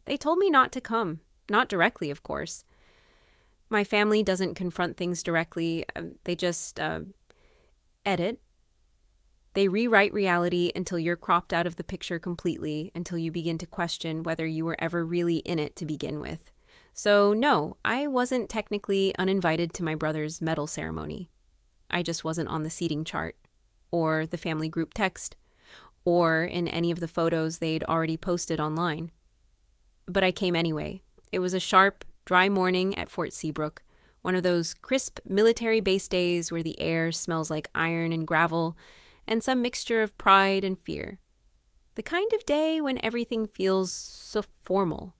They told me not to come. Not directly, of course. My family doesn't confront things directly. They just edit. They rewrite reality until you're cropped out of the picture completely, until you begin to question whether you were ever really in it to begin with. So no, I wasn't technically uninvited to my brother's medal ceremony. I just wasn't on the seating chart, or the family group text, or in any of the photos they'd already posted online. But I came anyway. It was a sharp, dry morning at Fort Seabrook, one of those crisp military base days where the air smells like iron and gravel and some mixture of pride and fear. The kind of day when everything feels so formal,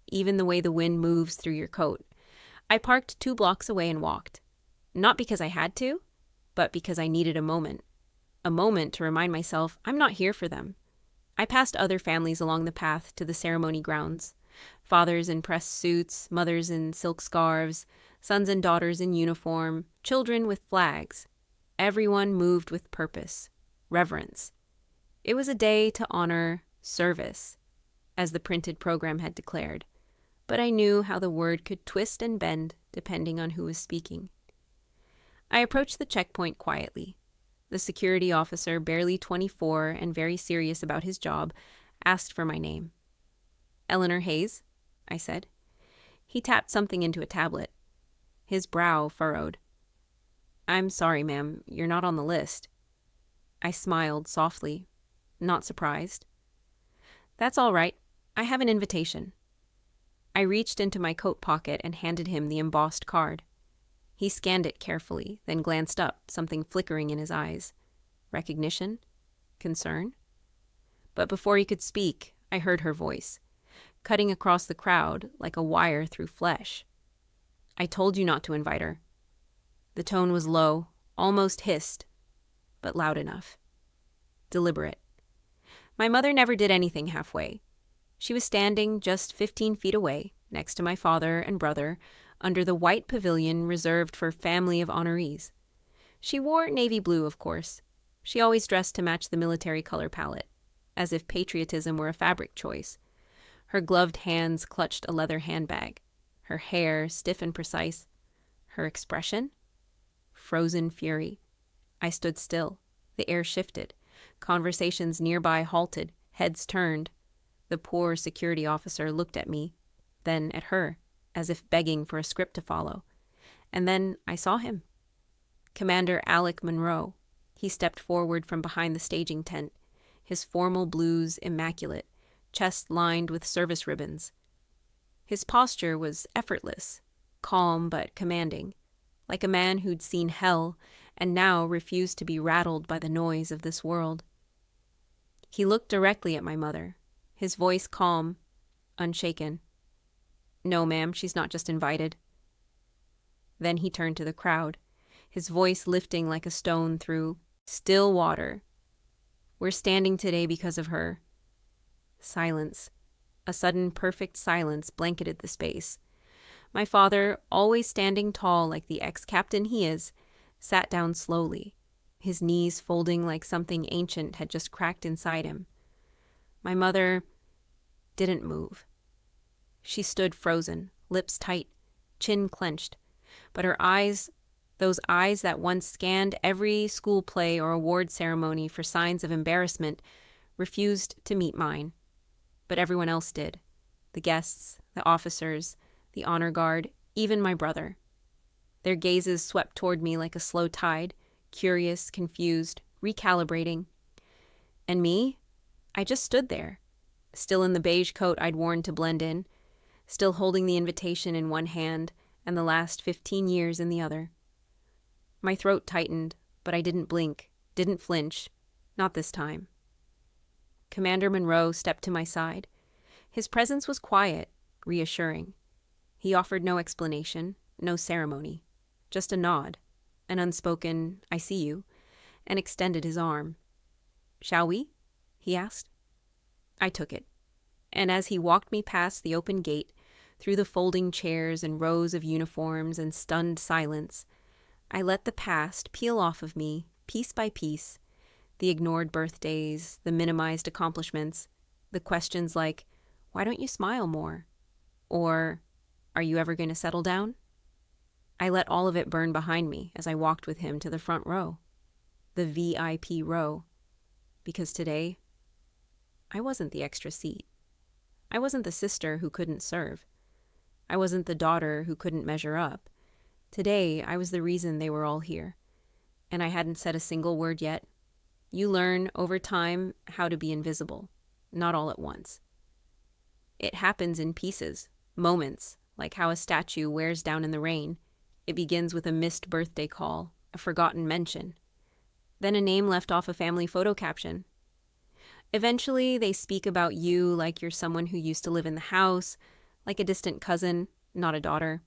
even the way the wind moves through your coat. I parked 2 blocks away and walked. Not because I had to, but because I needed a moment. A moment to remind myself I'm not here for them. I passed other families along the path to the ceremony grounds. Fathers in pressed suits, mothers in silk scarves, sons and daughters in uniform, children with flags. Everyone moved with purpose, reverence. It was a day to honor service, as the printed program had declared, but I knew how the word could twist and bend depending on who was speaking. I approached the checkpoint quietly. The security officer, barely 24 and very serious about his job, asked for my name. "Eleanor Hayes," I said. He tapped something into a tablet. His brow furrowed. "I'm sorry, ma'am, you're not on the list." I smiled softly, not surprised. "That's all right. I have an invitation." I reached into my coat pocket and handed him the embossed card. He scanned it carefully, then glanced up, something flickering in his eyes. Recognition? Concern? But before he could speak, I heard her voice, cutting across the crowd like a wire through flesh. "I told you not to invite her." The tone was low, almost hissed, but loud enough. Deliberate. My mother never did anything halfway. She was standing just 15 feet away, next to my father and brother, under the white pavilion reserved for family of honorees. She wore navy blue, of course. She always dressed to match the military color palette, as if patriotism were a fabric choice. Her gloved hands clutched a leather handbag, her hair stiff and precise. Her expression? Frozen fury. I stood still. The air shifted. Conversations nearby halted, heads turned. The poor security officer looked at me, then at her, as if begging for a script to follow. And then I saw him. Commander Alec Monroe. He stepped forward from behind the staging tent, his formal blues immaculate, chest lined with service ribbons. His posture was effortless, calm but commanding, like a man who'd seen hell and now refused to be rattled by the noise of this world. He looked directly at my mother, his voice calm, unshaken. "No, ma'am, she's not just invited." Then he turned to the crowd, his voice lifting like a stone through still water. "We're standing today because of her." Silence. A sudden perfect silence blanketed the space. My father, always standing tall like the ex-captain he is, sat down slowly, his knees folding like something ancient had just cracked inside him. My mother didn't move. She stood frozen, lips tight, chin clenched, but her eyes, those eyes that once scanned every school play or award ceremony for signs of embarrassment, refused to meet mine. But everyone else did. The guests, the officers, the honor guard, even my brother. Their gazes swept toward me like a slow tide, curious, confused, recalibrating. And me? I just stood there, still in the beige coat I'd worn to blend in, still holding the invitation in one hand and the last 15 years in the other. My throat tightened, but I didn't blink, didn't flinch, not this time. Commander Monroe stepped to my side. His presence was quiet, reassuring. He offered no explanation, no ceremony, just a nod, an unspoken, "I see you," and extended his arm. "Shall we?" he asked. I took it, and as he walked me past the open gate, through the folding chairs and rows of uniforms and stunned silence, I let the past peel off of me, piece by piece, the ignored birthdays, the minimized accomplishments, the questions like, Why don't you smile more? Or, are you ever going to settle down? I let all of it burn behind me as I walked with him to the front row, the VIP row, because today, I wasn't the extra seat. I wasn't the sister who couldn't serve. I wasn't the daughter who couldn't measure up. Today, I was the reason they were all here. And I hadn't said a single word yet. You learn over time how to be invisible, not all at once. It happens in pieces, moments, like how a statue wears down in the rain. It begins with a missed birthday call, a forgotten mention, then a name left off a family photo caption. Eventually, they speak about you like you're someone who used to live in the house, like a distant cousin, not a daughter.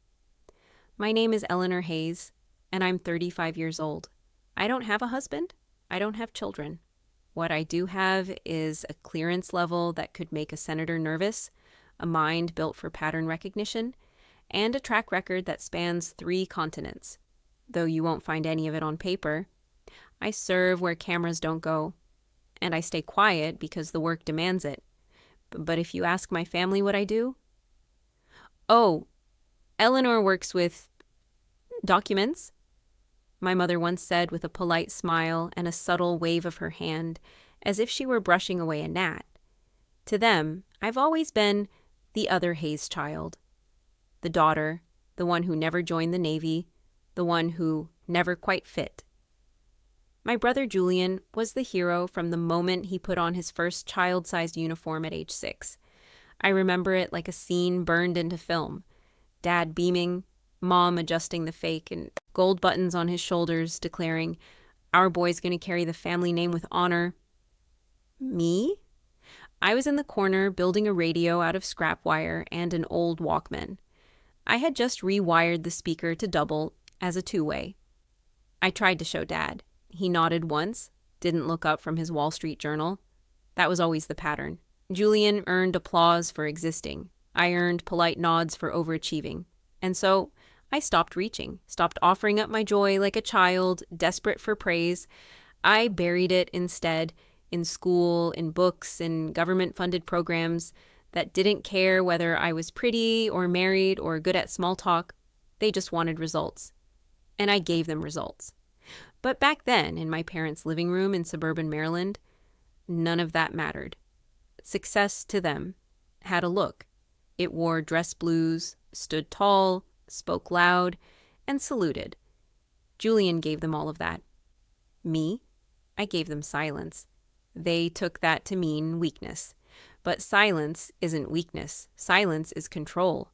My name is Eleanor Hayes, and I'm 35 years old. I don't have a husband. I don't have children. What I do have is a clearance level that could make a senator nervous, a mind built for pattern recognition, and a track record that spans 3 continents, though you won't find any of it on paper. I serve where cameras don't go, and I stay quiet because the work demands it. But if you ask my family what I do, oh, Eleanor works with documents, my mother once said with a polite smile and a subtle wave of her hand, as if she were brushing away a gnat. To them, I've always been the other Hayes child. The daughter, the one who never joined the Navy, the one who never quite fit. My brother Julian was the hero from the moment he put on his first child-sized uniform at age 6. I remember it like a scene burned into film. Dad beaming, Mom adjusting the fake, and gold buttons on his shoulders declaring, "Our boy's going to carry the family name with honor." Me? I was in the corner building a radio out of scrap wire and an old Walkman. I had just rewired the speaker to double as a 2-way. I tried to show Dad. He nodded once, didn't look up from his Wall Street Journal. That was always the pattern. Julian earned applause for existing. I earned polite nods for overachieving. And so I stopped reaching, stopped offering up my joy like a child, desperate for praise. I buried it instead in school, in books, in government-funded programs that didn't care whether I was pretty or married or good at small talk. They just wanted results. And I gave them results. But back then, in my parents' living room in suburban Maryland, none of that mattered. Success to them had a look. It wore dress blues, stood tall, spoke loud, and saluted. Julian gave them all of that. Me? I gave them silence. They took that to mean weakness. But silence isn't weakness. Silence is control.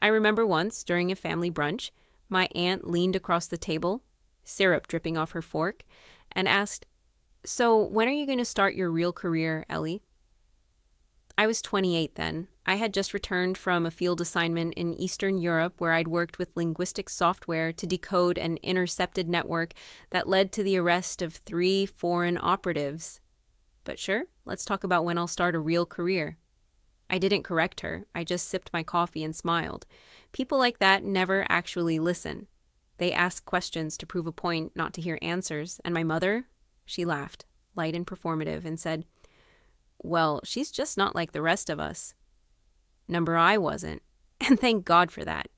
I remember once, during a family brunch, my aunt leaned across the table, syrup dripping off her fork, and asked, "So when are you going to start your real career, Ellie?" I was 28 then. I had just returned from a field assignment in Eastern Europe where I'd worked with linguistic software to decode an intercepted network that led to the arrest of 3 foreign operatives. But sure, let's talk about when I'll start a real career. I didn't correct her. I just sipped my coffee and smiled. People like that never actually listen. They ask questions to prove a point, not to hear answers. And my mother, she laughed, light and performative, and said, "Well, she's just not like the rest of us." Number I wasn't, and thank God for that.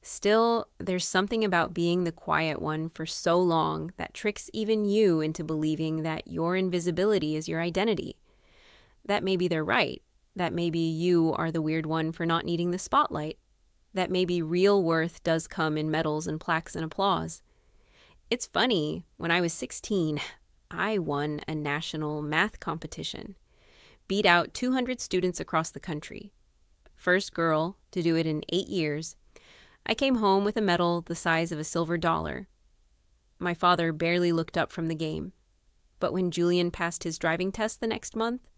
Still, there's something about being the quiet one for so long that tricks even you into believing that your invisibility is your identity. That maybe they're right. That maybe you are the weird one for not needing the spotlight. That maybe real worth does come in medals and plaques and applause. It's funny, when I was 16, I won a national math competition. Beat out 200 students across the country. First girl to do it in 8 years. I came home with a medal the size of a silver dollar. My father barely looked up from the game. But when Julian passed his driving test the next month,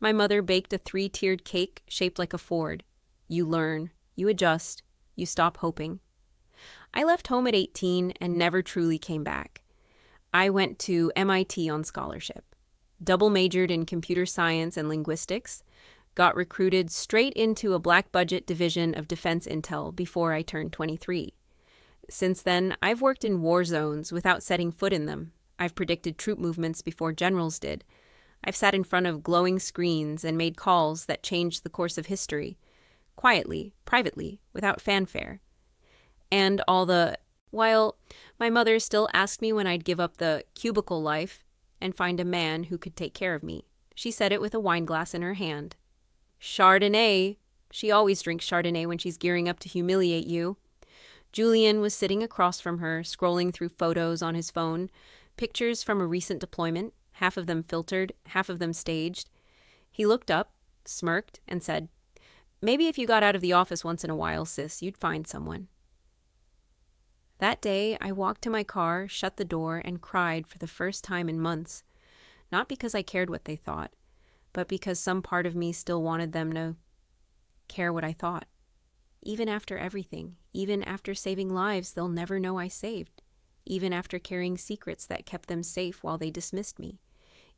my mother baked a 3-tiered cake shaped like a Ford. You learn, you adjust, you stop hoping. I left home at 18 and never truly came back. I went to MIT on scholarship. Double majored in computer science and linguistics, got recruited straight into a black budget division of defense intel before I turned 23. Since then, I've worked in war zones without setting foot in them. I've predicted troop movements before generals did. I've sat in front of glowing screens and made calls that changed the course of history, quietly, privately, without fanfare. And while my mother still asked me when I'd give up the cubicle life and find a man who could take care of me. She said it with a wine glass in her hand. Chardonnay. She always drinks Chardonnay when she's gearing up to humiliate you. Julian was sitting across from her, scrolling through photos on his phone, pictures from a recent deployment, half of them filtered, half of them staged. He looked up, smirked, and said, "Maybe if you got out of the office once in a while, sis, you'd find someone." That day, I walked to my car, shut the door, and cried for the first time in months. Not because I cared what they thought, but because some part of me still wanted them to care what I thought. Even after everything, even after saving lives they'll never know I saved, even after carrying secrets that kept them safe while they dismissed me,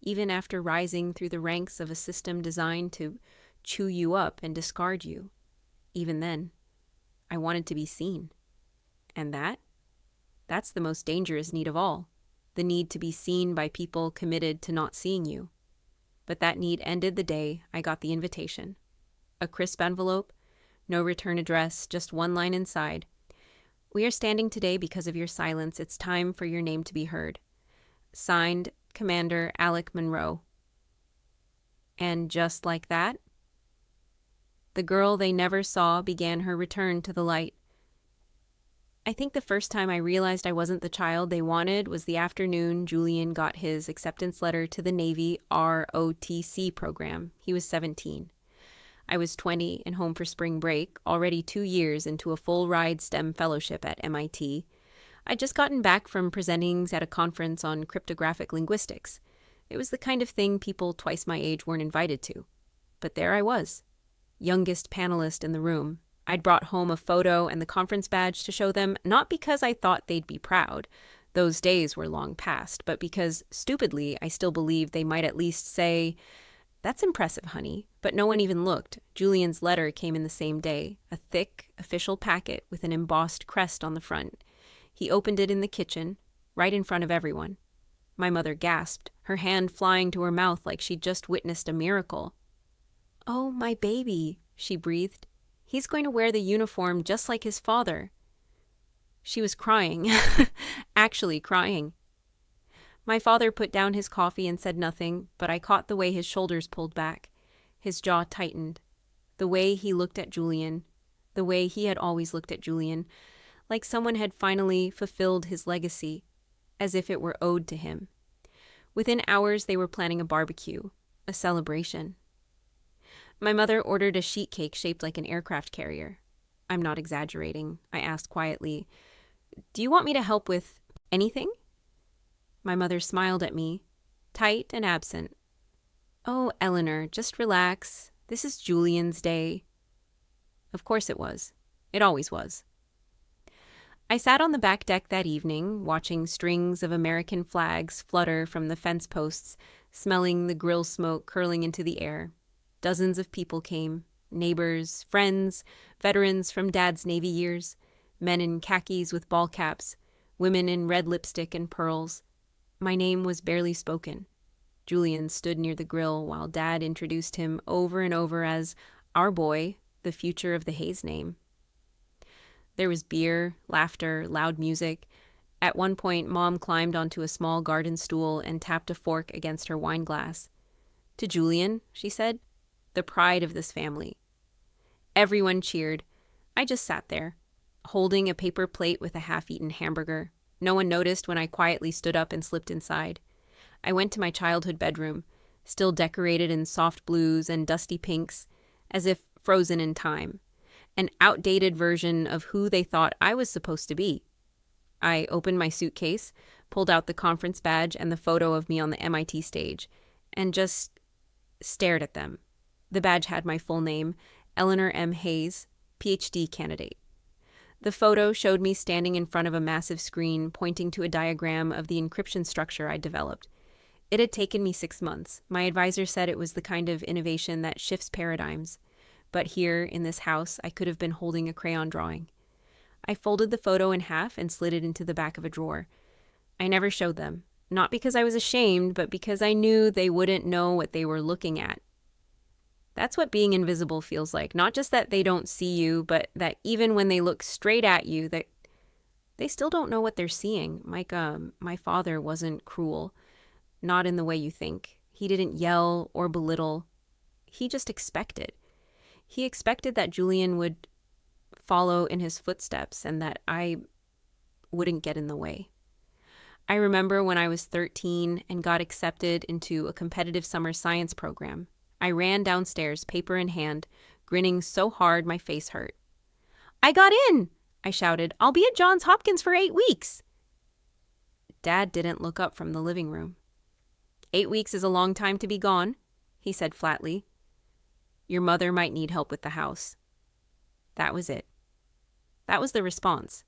even after rising through the ranks of a system designed to chew you up and discard you. Even then, I wanted to be seen. And that's the most dangerous need of all, the need to be seen by people committed to not seeing you. But that need ended the day I got the invitation. A crisp envelope, no return address, just one line inside. "We are standing today because of your silence. It's time for your name to be heard. Signed, Commander Alec Monroe." And just like that, the girl they never saw began her return to the light. I think the first time I realized I wasn't the child they wanted was the afternoon Julian got his acceptance letter to the Navy ROTC program. He was 17. I was 20 and home for spring break, already 2 years into a full-ride STEM fellowship at MIT. I'd just gotten back from presenting at a conference on cryptographic linguistics. It was the kind of thing people twice my age weren't invited to. But there I was, youngest panelist in the room. I'd brought home a photo and the conference badge to show them, not because I thought they'd be proud. Those days were long past, but because, stupidly, I still believed they might at least say, "That's impressive, honey." But no one even looked. Julian's letter came in the same day, a thick, official packet with an embossed crest on the front. He opened it in the kitchen, right in front of everyone. My mother gasped, her hand flying to her mouth like she'd just witnessed a miracle. "Oh, my baby," she breathed. "He's going to wear the uniform just like his father." She was crying, actually crying. My father put down his coffee and said nothing, but I caught the way his shoulders pulled back, his jaw tightened, the way he looked at Julian, the way he had always looked at Julian, like someone had finally fulfilled his legacy, as if it were owed to him. Within hours, they were planning a barbecue, a celebration. My mother ordered a sheet cake shaped like an aircraft carrier. I'm not exaggerating. I asked quietly, "Do you want me to help with anything?" My mother smiled at me, tight and absent. "Oh, Eleanor, just relax. This is Julian's day." Of course it was. It always was. I sat on the back deck that evening, watching strings of American flags flutter from the fence posts, smelling the grill smoke curling into the air. Dozens of people came, neighbors, friends, veterans from Dad's Navy years, men in khakis with ball caps, women in red lipstick and pearls. My name was barely spoken. Julian stood near the grill while Dad introduced him over and over as our boy, the future of the Hayes name. There was beer, laughter, loud music. At one point, Mom climbed onto a small garden stool and tapped a fork against her wine glass. "To Julian," she said, "the pride of this family." Everyone cheered. I just sat there, holding a paper plate with a half-eaten hamburger. No one noticed when I quietly stood up and slipped inside. I went to my childhood bedroom, still decorated in soft blues and dusty pinks, as if frozen in time. An outdated version of who they thought I was supposed to be. I opened my suitcase, pulled out the conference badge and the photo of me on the MIT stage, and just stared at them. The badge had my full name, Eleanor M. Hayes, PhD candidate. The photo showed me standing in front of a massive screen pointing to a diagram of the encryption structure I'd developed. It had taken me 6 months. My advisor said it was the kind of innovation that shifts paradigms. But here, in this house, I could have been holding a crayon drawing. I folded the photo in half and slid it into the back of a drawer. I never showed them. Not because I was ashamed, but because I knew they wouldn't know what they were looking at. That's what being invisible feels like. Not just that they don't see you, but that even when they look straight at you, that they still don't know what they're seeing. My father wasn't cruel, not in the way you think. He didn't yell or belittle. He just expected. He expected that Julian would follow in his footsteps and that I wouldn't get in the way. I remember when I was 13 and got accepted into a competitive summer science program. I ran downstairs, paper in hand, grinning so hard my face hurt. "I got in!" I shouted. "I'll be at Johns Hopkins for 8 weeks." Dad didn't look up from the living room. "8 weeks is a long time to be gone," he said flatly. "Your mother might need help with the house." That was it. That was the response.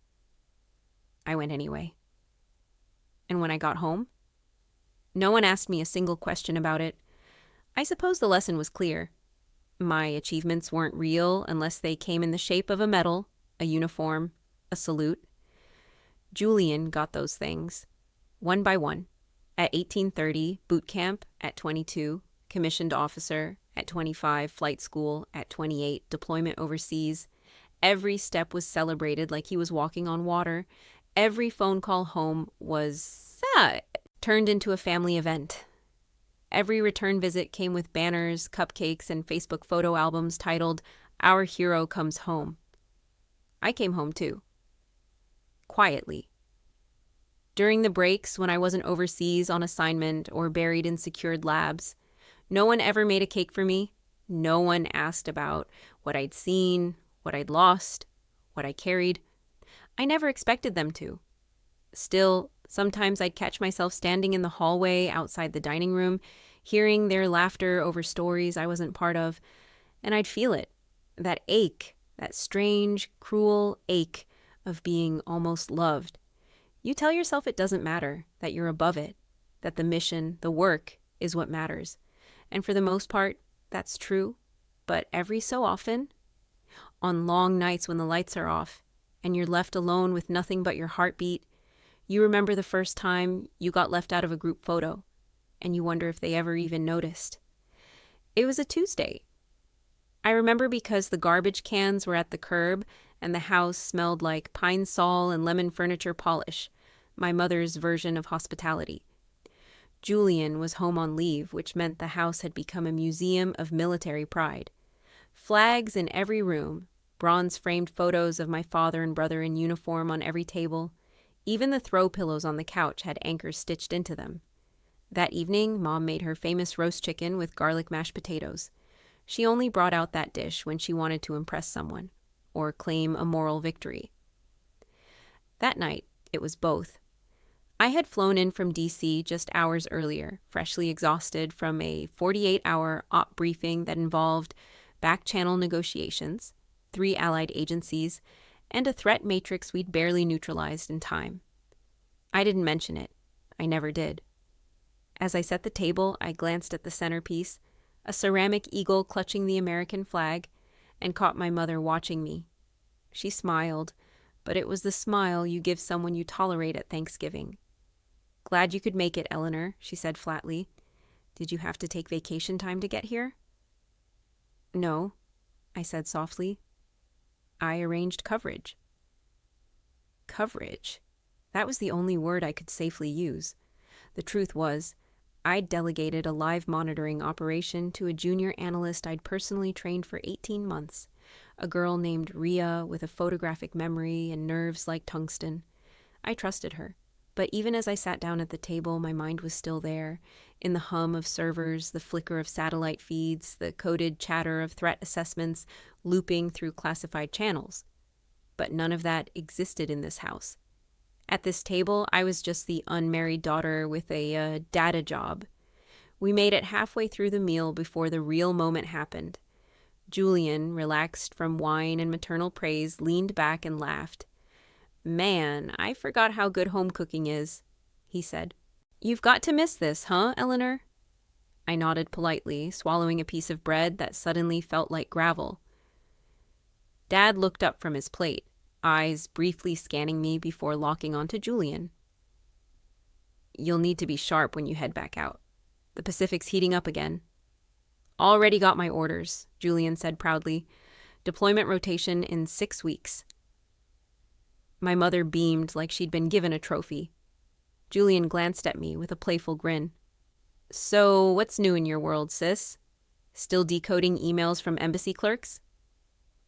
I went anyway. And when I got home, no one asked me a single question about it. I suppose the lesson was clear. My achievements weren't real unless they came in the shape of a medal, a uniform, a salute. Julian got those things, one by one. At 1830, boot camp; at 22, commissioned officer; at 25, flight school; at 28, deployment overseas. Every step was celebrated like he was walking on water. Every phone call home was turned into a family event. Every return visit came with banners, cupcakes, and Facebook photo albums titled, "Our Hero Comes Home." I came home too. Quietly. During the breaks, when I wasn't overseas on assignment or buried in secured labs, no one ever made a cake for me. No one asked about what I'd seen, what I'd lost, what I carried. I never expected them to. Still, sometimes I'd catch myself standing in the hallway outside the dining room, hearing their laughter over stories I wasn't part of, and I'd feel it, that ache, that strange, cruel ache of being almost loved. You tell yourself it doesn't matter, that you're above it, that the mission, the work, is what matters. And for the most part, that's true. But every so often, on long nights when the lights are off and you're left alone with nothing but your heartbeat, you remember the first time you got left out of a group photo, and you wonder if they ever even noticed. It was a Tuesday. I remember because the garbage cans were at the curb and the house smelled like pine sol and lemon furniture polish, my mother's version of hospitality. Julian was home on leave, which meant the house had become a museum of military pride. Flags in every room, bronze-framed photos of my father and brother in uniform on every table. Even the throw pillows on the couch had anchors stitched into them. That evening, Mom made her famous roast chicken with garlic mashed potatoes. She only brought out that dish when she wanted to impress someone or claim a moral victory. That night, it was both. I had flown in from D.C. just hours earlier, freshly exhausted from a 48-hour op briefing that involved back-channel negotiations, 3 allied agencies, and a threat matrix we'd barely neutralized in time. I didn't mention it. I never did. As I set the table, I glanced at the centerpiece, a ceramic eagle clutching the American flag, and caught my mother watching me. She smiled, but it was the smile you give someone you tolerate at Thanksgiving. "Glad you could make it, Eleanor," she said flatly. "Did you have to take vacation time to get here?" "No," I said softly. "I arranged coverage." Coverage. That was the only word I could safely use. The truth was, I'd delegated a live monitoring operation to a junior analyst I'd personally trained for 18 months, a girl named Rhea with a photographic memory and nerves like tungsten. I trusted her, but even as I sat down at the table, my mind was still there, in the hum of servers, the flicker of satellite feeds, the coded chatter of threat assessments looping through classified channels. But none of that existed in this house. At this table, I was just the unmarried daughter with a data job. We made it halfway through the meal before the real moment happened. Julian, relaxed from wine and maternal praise, leaned back and laughed. "Man, I forgot how good home cooking is," he said. "You've got to miss this, huh, Eleanor?" I nodded politely, swallowing a piece of bread that suddenly felt like gravel. Dad looked up from his plate, eyes briefly scanning me before locking onto Julian. You'll need to be sharp when you head back out. The Pacific's heating up again. Already got my orders, Julian said proudly. Deployment rotation in 6 weeks. My mother beamed like she'd been given a trophy. Julian glanced at me with a playful grin. So, what's new in your world, sis? Still decoding emails from embassy clerks?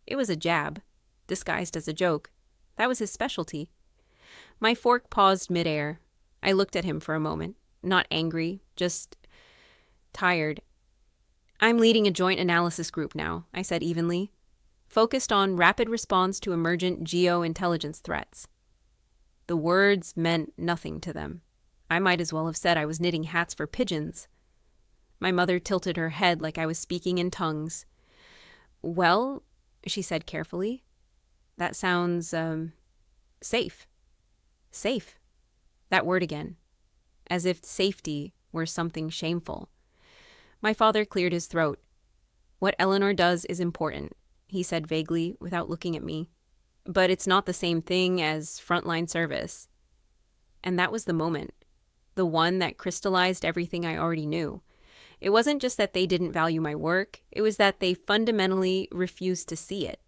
It was a jab, disguised as a joke. That was his specialty. My fork paused midair. I looked at him for a moment, not angry, just tired. I'm leading a joint analysis group now, I said evenly, focused on rapid response to emergent geo-intelligence threats. The words meant nothing to them. I might as well have said I was knitting hats for pigeons. My mother tilted her head like I was speaking in tongues. Well, she said carefully, that sounds, safe. Safe. That word again. As if safety were something shameful. My father cleared his throat. What Eleanor does is important, he said vaguely without looking at me. But it's not the same thing as frontline service. And that was the moment. The one that crystallized everything I already knew. It wasn't just that they didn't value my work, it was that they fundamentally refused to see it.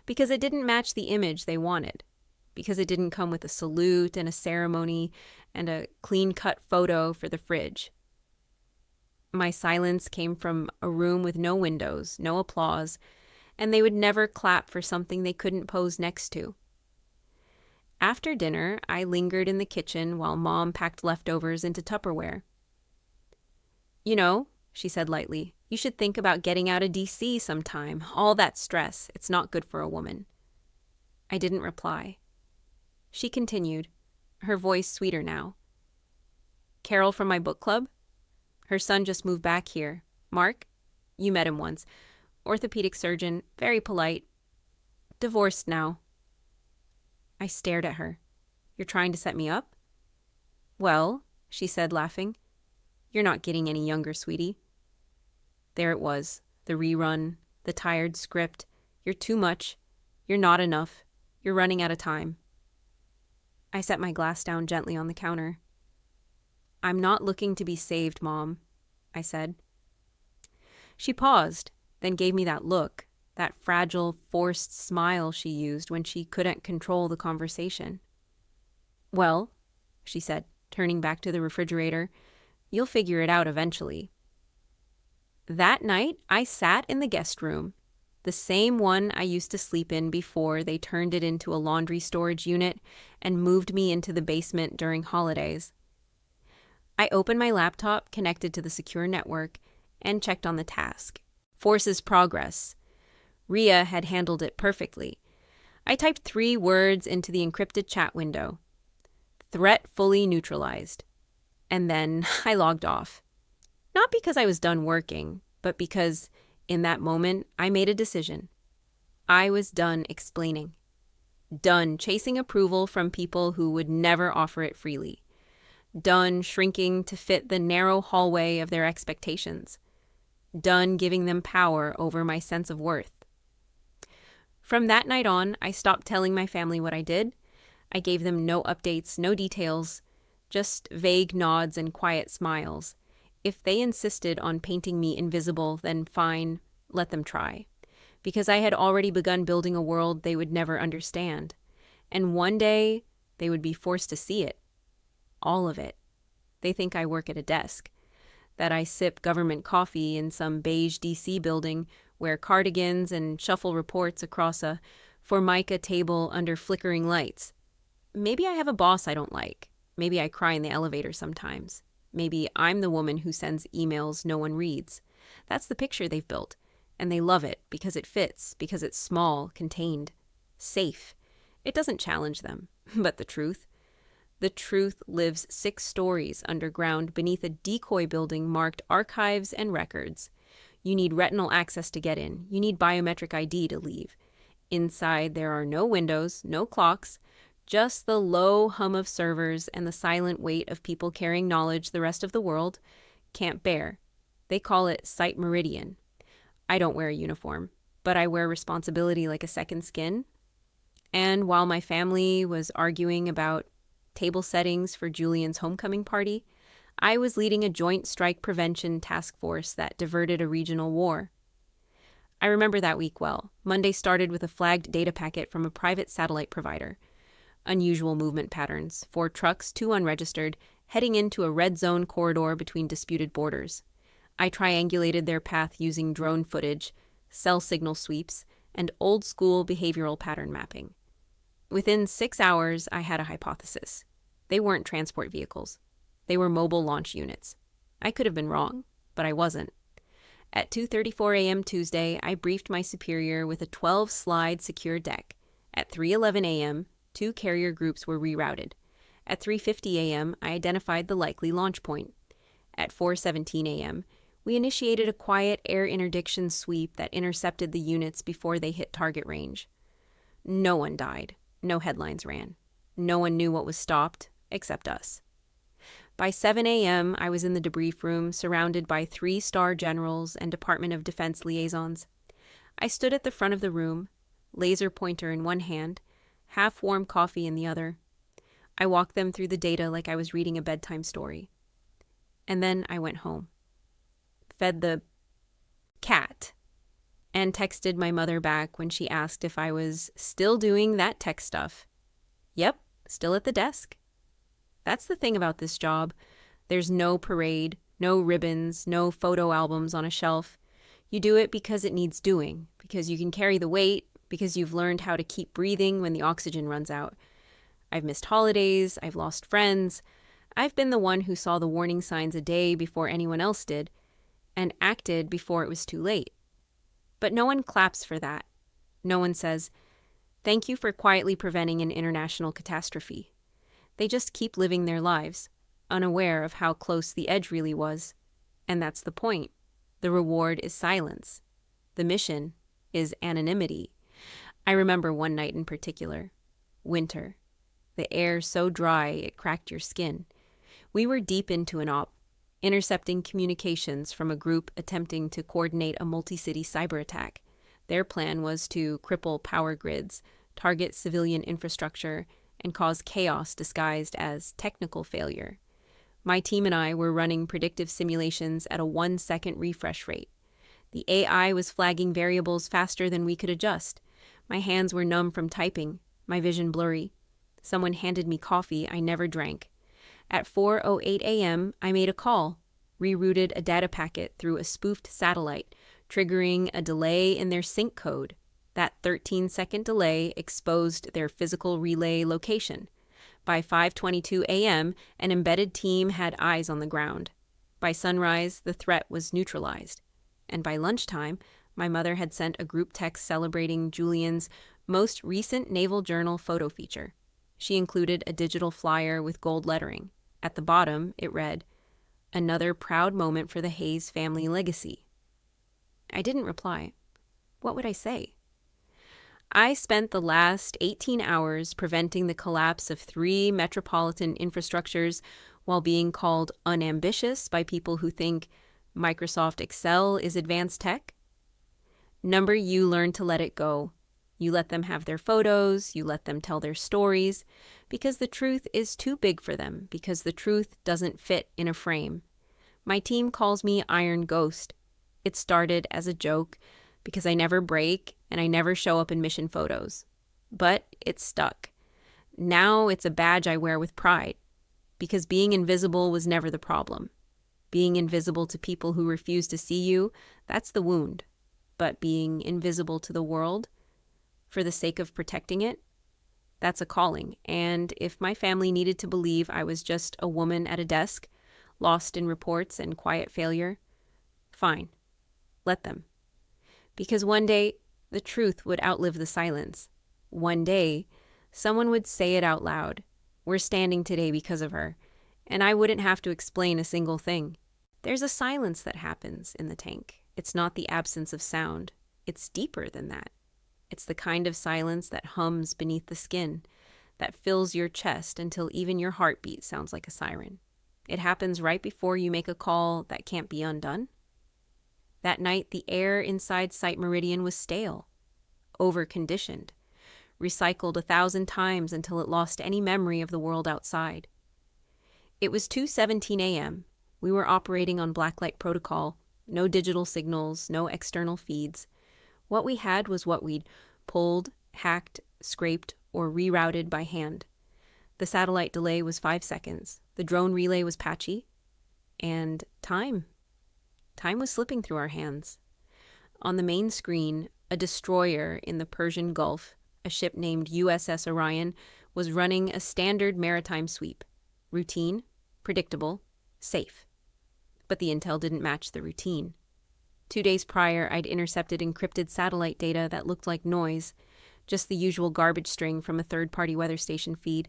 Because it didn't match the image they wanted. Because it didn't come with a salute and a ceremony and a clean-cut photo for the fridge. My silence came from a room with no windows, no applause, and they would never clap for something they couldn't pose next to. After dinner, I lingered in the kitchen while Mom packed leftovers into Tupperware. You know, she said lightly, you should think about getting out of D.C. sometime. All that stress, it's not good for a woman. I didn't reply. She continued, her voice sweeter now. Carol from my book club? Her son just moved back here. Mark? You met him once. Orthopedic surgeon, very polite. Divorced now. I stared at her. You're trying to set me up? Well, she said, laughing. You're not getting any younger, sweetie. There it was, the rerun, the tired script. You're too much. You're not enough. You're running out of time. I set my glass down gently on the counter. I'm not looking to be saved, Mom, I said. She paused, then gave me that look, that fragile, forced smile she used when she couldn't control the conversation. Well, she said, turning back to the refrigerator, you'll figure it out eventually. That night, I sat in the guest room, the same one I used to sleep in before they turned it into a laundry storage unit and moved me into the basement during holidays. I opened my laptop connected to the secure network and checked on the task. Forces progress. Rhea had handled it perfectly. I typed 3 words into the encrypted chat window. Threat fully neutralized. And then I logged off. Not because I was done working, but because, in that moment, I made a decision. I was done explaining. Done chasing approval from people who would never offer it freely. Done shrinking to fit the narrow hallway of their expectations. Done giving them power over my sense of worth. From that night on, I stopped telling my family what I did. I gave them no updates, no details, just vague nods and quiet smiles. If they insisted on painting me invisible, then fine, let them try. Because I had already begun building a world they would never understand. And one day, they would be forced to see it. All of it. They think I work at a desk. That I sip government coffee in some beige D.C. building, wear cardigans and shuffle reports across a formica table under flickering lights. Maybe I have a boss I don't like. Maybe I cry in the elevator sometimes. Maybe I'm the woman who sends emails no one reads. That's the picture they've built. And they love it because it fits, because it's small, contained, safe. It doesn't challenge them. But the truth? The truth lives 6 stories underground beneath a decoy building marked archives and records. You need retinal access to get in. You need biometric ID to leave. Inside, there are no windows, no clocks, just the low hum of servers and the silent weight of people carrying knowledge the rest of the world can't bear. They call it Site Meridian. I don't wear a uniform, but I wear responsibility like a second skin. And while my family was arguing about table settings for Julian's homecoming party. I was leading a joint strike prevention task force that diverted a regional war. I remember that week well. Monday started with a flagged data packet from a private satellite provider. Unusual movement patterns, 4 trucks, 2 unregistered, heading into a red zone corridor between disputed borders. I triangulated their path using drone footage, cell signal sweeps, and old-school behavioral pattern mapping. Within 6 hours, I had a hypothesis. They weren't transport vehicles. They were mobile launch units. I could have been wrong, but I wasn't. At 2:34 a.m. Tuesday, I briefed my superior with a 12-slide secure deck. At 3:11 a.m., 2 carrier groups were rerouted. At 3:50 a.m., I identified the likely launch point. At 4:17 a.m., we initiated a quiet air interdiction sweep that intercepted the units before they hit target range. No one died. No headlines ran. No one knew what was stopped, except us. By 7 a.m., I was in the debrief room, surrounded by 3-star generals and Department of Defense liaisons. I stood at the front of the room, laser pointer in one hand, half-warm coffee in the other. I walked them through the data like I was reading a bedtime story. And then I went home. Fed the cat, and texted my mother back when she asked if I was still doing that tech stuff. Yep, still at the desk. That's the thing about this job. There's no parade, no ribbons, no photo albums on a shelf. You do it because it needs doing, because you can carry the weight, because you've learned how to keep breathing when the oxygen runs out. I've missed holidays, I've lost friends. I've been the one who saw the warning signs a day before anyone else did, and acted before it was too late. But no one claps for that. No one says, "Thank you for quietly preventing an international catastrophe." They just keep living their lives, unaware of how close the edge really was. And that's the point. The reward is silence. The mission is anonymity. I remember one night in particular. Winter. The air so dry it cracked your skin. We were deep into an op, intercepting communications from a group attempting to coordinate a multi-city cyber attack. Their plan was to cripple power grids, target civilian infrastructure, and cause chaos disguised as technical failure. My team and I were running predictive simulations at a 1-second refresh rate. The AI was flagging variables faster than we could adjust. My hands were numb from typing, my vision blurry. Someone handed me coffee I never drank. At 4:08 a.m., I made a call, rerouted a data packet through a spoofed satellite, triggering a delay in their sync code. That 13-second delay exposed their physical relay location. By 5:22 a.m., an embedded team had eyes on the ground. By sunrise, the threat was neutralized. And by lunchtime, my mother had sent a group text celebrating Julian's most recent Naval Journal photo feature. She included a digital flyer with gold lettering. At the bottom, it read, "Another proud moment for the Hayes family legacy." I didn't reply. What would I say? I spent the last 18 hours preventing the collapse of 3 metropolitan infrastructures while being called unambitious by people who think Microsoft Excel is advanced tech. Number, you learn to let it go. You let them have their photos, you let them tell their stories, because the truth is too big for them, because the truth doesn't fit in a frame. My team calls me Iron Ghost. It started as a joke, because I never break and I never show up in mission photos. But it stuck. Now it's a badge I wear with pride, because being invisible was never the problem. Being invisible to people who refuse to see you, that's the wound. But being invisible to the world, for the sake of protecting it, that's a calling. And if my family needed to believe I was just a woman at a desk, lost in reports and quiet failure, fine. Let them. Because one day, the truth would outlive the silence. One day, someone would say it out loud. We're standing today because of her, and I wouldn't have to explain a single thing. There's a silence that happens in the tank. It's not the absence of sound. It's deeper than that. It's the kind of silence that hums beneath the skin, that fills your chest until even your heartbeat sounds like a siren. It happens right before you make a call that can't be undone. That night, the air inside Site Meridian was stale, over-conditioned, recycled 1,000 times until it lost any memory of the world outside. It was 2:17 a.m. We were operating on blacklight protocol, no digital signals, no external feeds. What we had was what we'd pulled, hacked, scraped, or rerouted by hand. The satellite delay was 5 seconds. The drone relay was patchy. And time. Time was slipping through our hands. On the main screen, a destroyer in the Persian Gulf, a ship named USS Orion, was running a standard maritime sweep. Routine, predictable, safe. But the intel didn't match the routine. 2 days prior, I'd intercepted encrypted satellite data that looked like noise, just the usual garbage string from a third-party weather station feed.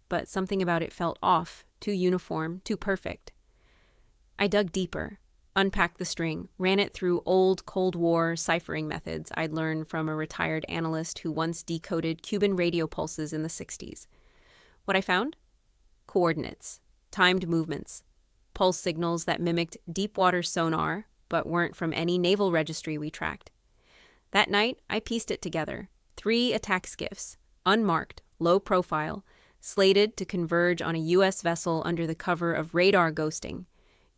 But something about it felt off, too uniform, too perfect. I dug deeper, unpacked the string, ran it through old Cold War ciphering methods I'd learned from a retired analyst who once decoded Cuban radio pulses in the 60s. What I found? Coordinates, timed movements, pulse signals that mimicked deep water sonar but weren't from any naval registry we tracked. That night, I pieced it together. 3 attack skiffs, unmarked, low profile, slated to converge on a U.S. vessel under the cover of radar ghosting,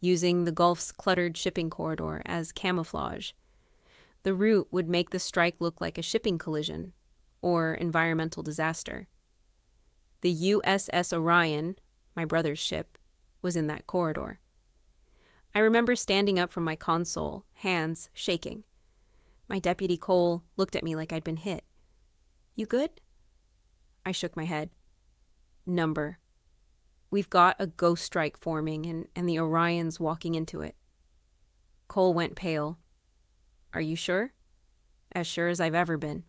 using the Gulf's cluttered shipping corridor as camouflage. The route would make the strike look like a shipping collision or environmental disaster. The USS Orion, my brother's ship, was in that corridor. I remember standing up from my console, hands shaking. My deputy Cole looked at me like I'd been hit. "You good?" I shook my head. "Number. We've got a ghost strike forming and the Orion's walking into it." Cole went pale. "Are you sure?" "As sure as I've ever been."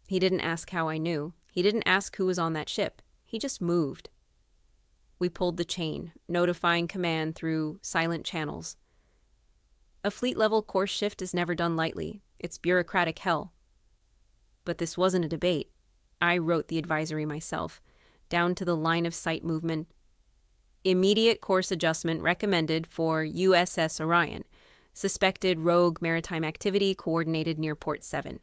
He didn't ask how I knew. He didn't ask who was on that ship. He just moved. We pulled the chain, notifying command through silent channels. A fleet-level course shift is never done lightly. It's bureaucratic hell. But this wasn't a debate. I wrote the advisory myself, down to the line-of-sight movement. Immediate course adjustment recommended for USS Orion. Suspected rogue maritime activity coordinated near Port 7.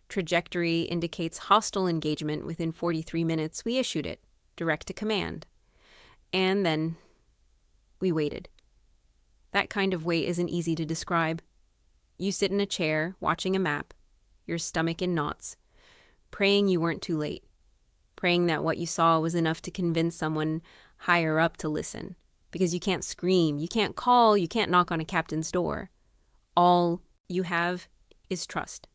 Trajectory indicates hostile engagement within 43 minutes. We issued it, direct to command. And then we waited. That kind of wait isn't easy to describe. You sit in a chair, watching a map, your stomach in knots, praying you weren't too late, praying that what you saw was enough to convince someone higher up to listen, because you can't scream, you can't call, you can't knock on a captain's door. All you have is trust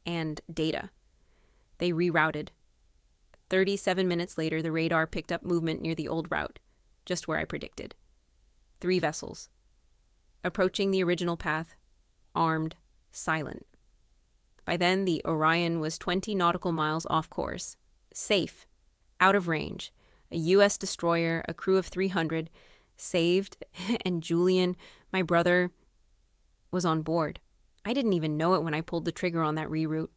and data. They rerouted. 37 minutes later, the radar picked up movement near the old route, just where I predicted. 3 vessels. Approaching the original path, armed, silent. By then, the Orion was 20 nautical miles off course, safe, out of range, a U.S. destroyer, a crew of 300, saved, and Julian, my brother, was on board. I didn't even know it when I pulled the trigger on that reroute.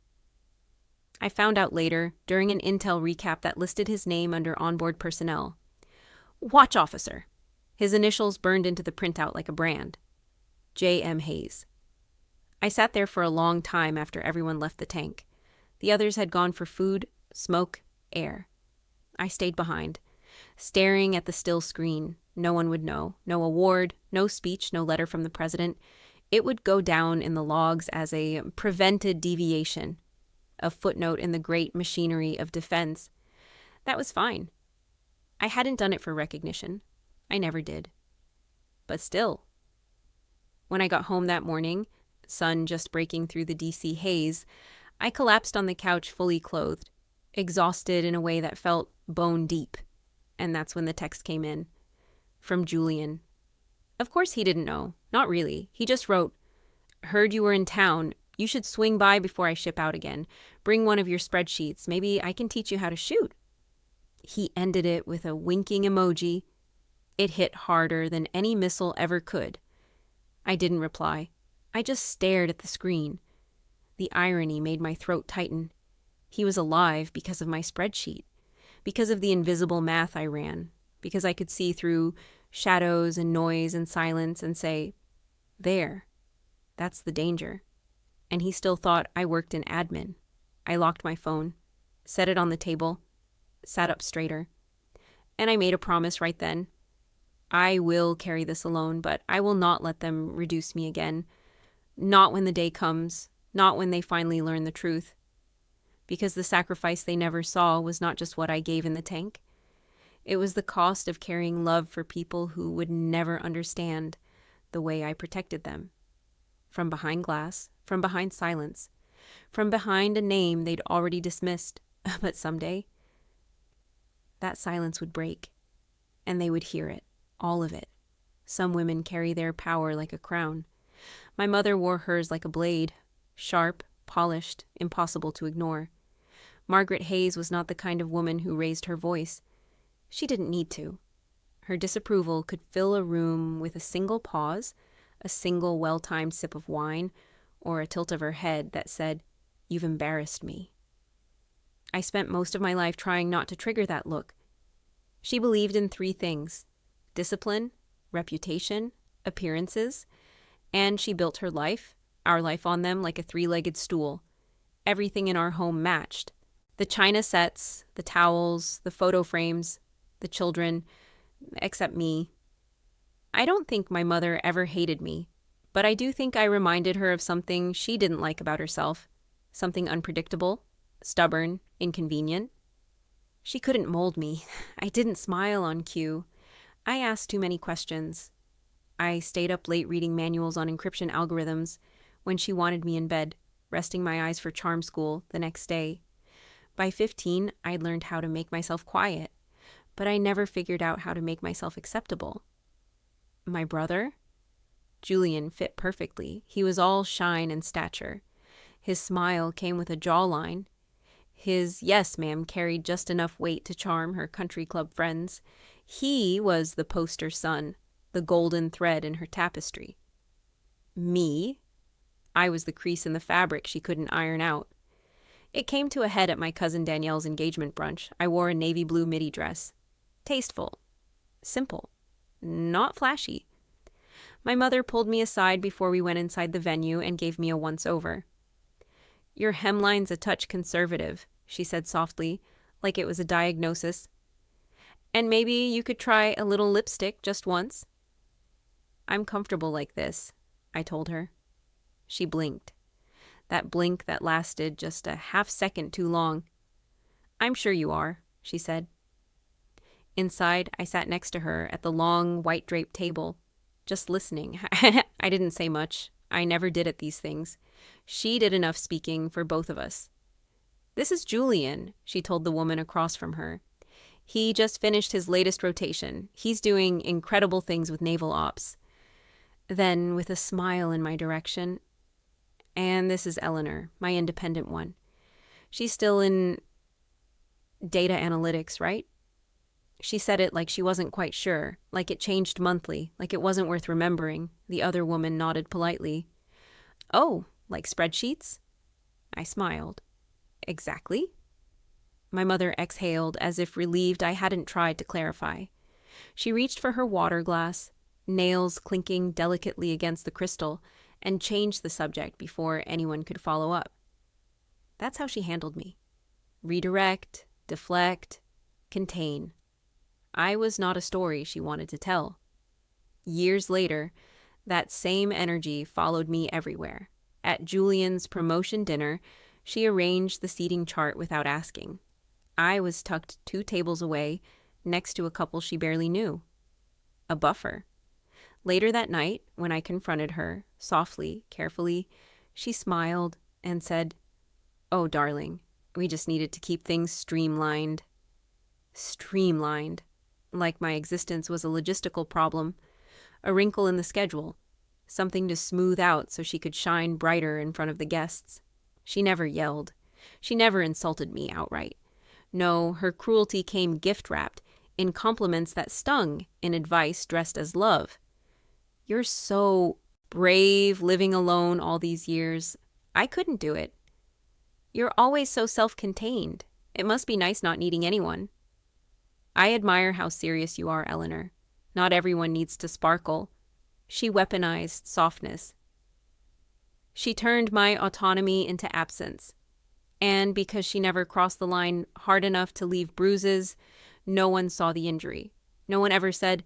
I found out later, during an intel recap that listed his name under onboard personnel. Watch officer. His initials burned into the printout like a brand. J.M. Hayes. I sat there for a long time after everyone left the tank. The others had gone for food, smoke, air. I stayed behind, staring at the still screen. No one would know. No award, no speech, no letter from the president. It would go down in the logs as a prevented deviation, a footnote in the great machinery of defense. That was fine. I hadn't done it for recognition. I never did. But still. When I got home that morning, sun just breaking through the DC haze, I collapsed on the couch fully clothed, exhausted in a way that felt bone deep. And that's when the text came in. From Julian. Of course he didn't know. Not really. He just wrote, "Heard you were in town. You should swing by before I ship out again. Bring one of your spreadsheets. Maybe I can teach you how to shoot." He ended it with a winking emoji. It hit harder than any missile ever could. I didn't reply. I just stared at the screen. The irony made my throat tighten. He was alive because of my spreadsheet, because of the invisible math I ran, because I could see through shadows and noise and silence and say, "There, that's the danger." And he still thought I worked in admin. I locked my phone. set it on the table, sat up straighter. And I made a promise right then. I will carry this alone, but I will not let them reduce me again. Not when the day comes, not when they finally learn the truth. Because the sacrifice they never saw was not just what I gave in the tank. It was the cost of carrying love for people who would never understand the way I protected them. From behind glass, from behind silence, from behind a name they'd already dismissed. But someday, that silence would break, and they would hear it, all of it. Some women carry their power like a crown. My mother wore hers like a blade, sharp, polished, impossible to ignore. Margaret Hayes was not the kind of woman who raised her voice. She didn't need to. Her disapproval could fill a room with a single pause, a single well-timed sip of wine, or a tilt of her head that said, "You've embarrassed me." I spent most of my life trying not to trigger that look. She believed in 3 things: discipline, reputation, appearances, and she built her life, our life on them, like a 3-legged stool. Everything in our home matched. The china sets, the towels, the photo frames, the children, except me. I don't think my mother ever hated me, but I do think I reminded her of something she didn't like about herself, something unpredictable, stubborn, inconvenient. She couldn't mold me. I didn't smile on cue. I asked too many questions. I stayed up late reading manuals on encryption algorithms when she wanted me in bed, resting my eyes for charm school the next day. By 15, I'd learned how to make myself quiet, but I never figured out how to make myself acceptable. My brother? Julian fit perfectly. He was all shine and stature. His smile came with a jawline. His "yes, ma'am" carried just enough weight to charm her country club friends. He was the poster son, the golden thread in her tapestry. Me? I was the crease in the fabric she couldn't iron out. It came to a head at my cousin Danielle's engagement brunch. I wore a navy blue midi dress. Tasteful. Simple. Not flashy. My mother pulled me aside before we went inside the venue and gave me a once-over. "Your hemline's a touch conservative," she said softly, like it was a diagnosis. "And maybe you could try a little lipstick just once." "I'm comfortable like this," I told her. She blinked. That blink that lasted just a half-second too long. "I'm sure you are," she said. Inside, I sat next to her at the long, white-draped table, just listening. I didn't say much. I never did at these things. She did enough speaking for both of us. "This is Julian," she told the woman across from her. "He just finished his latest rotation. He's doing incredible things with naval ops." Then, with a smile in my direction, "And this is Eleanor, my independent one. She's still in data analytics, right?" She said it like she wasn't quite sure, like it changed monthly, like it wasn't worth remembering. The other woman nodded politely. "Oh, like spreadsheets?" I smiled. "Exactly?" My mother exhaled as if relieved I hadn't tried to clarify. She reached for her water glass, nails clinking delicately against the crystal, and changed the subject before anyone could follow up. That's how she handled me. Redirect, deflect, contain. I was not a story she wanted to tell. Years later, that same energy followed me everywhere. At Julian's promotion dinner, she arranged the seating chart without asking. I was tucked 2 tables away, next to a couple she barely knew. A buffer. Later that night, when I confronted her, softly, carefully, she smiled and said, "Oh, darling, we just needed to keep things streamlined." Streamlined. Like my existence was a logistical problem, a wrinkle in the schedule, something to smooth out so she could shine brighter in front of the guests. She never yelled. She never insulted me outright. No, her cruelty came gift-wrapped, in compliments that stung, in advice dressed as love. "You're so brave living alone all these years." I couldn't do it. "You're always so self-contained. It must be nice not needing anyone." "I admire how serious you are, Eleanor. Not everyone needs to sparkle." She weaponized softness. She turned my autonomy into absence. And because she never crossed the line hard enough to leave bruises, no one saw the injury. No one ever said,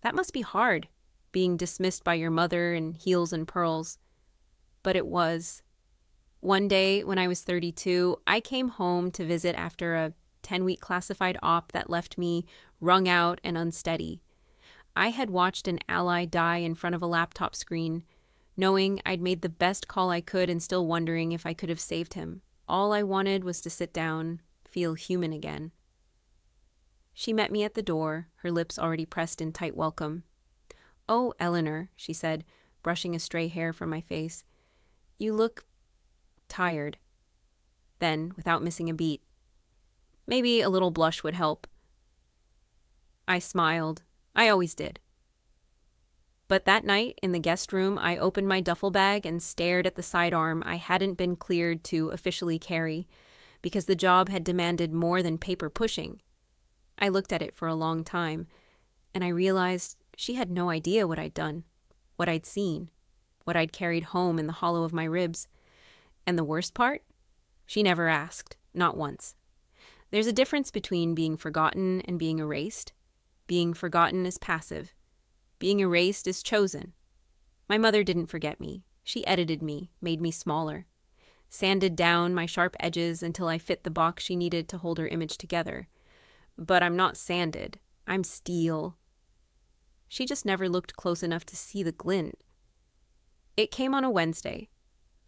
"That must be hard, being dismissed by your mother in heels and pearls." But it was. One day, when I was 32, I came home to visit after a 10-week classified op that left me wrung out and unsteady. I had watched an ally die in front of a laptop screen, knowing I'd made the best call I could and still wondering if I could have saved him. All I wanted was to sit down, feel human again. She met me at the door, her lips already pressed in tight welcome. "Oh, Eleanor," she said, brushing a stray hair from my face. "You look tired." Then, without missing a beat, "Maybe a little blush would help." I smiled. I always did. But that night, in the guest room, I opened my duffel bag and stared at the sidearm I hadn't been cleared to officially carry, because the job had demanded more than paper pushing. I looked at it for a long time, and I realized she had no idea what I'd done, what I'd seen, what I'd carried home in the hollow of my ribs. And the worst part? She never asked, not once. There's a difference between being forgotten and being erased. Being forgotten is passive. Being erased is chosen. My mother didn't forget me. She edited me, made me smaller, sanded down my sharp edges until I fit the box she needed to hold her image together. But I'm not sanded. I'm steel. She just never looked close enough to see the glint. It came on a Wednesday.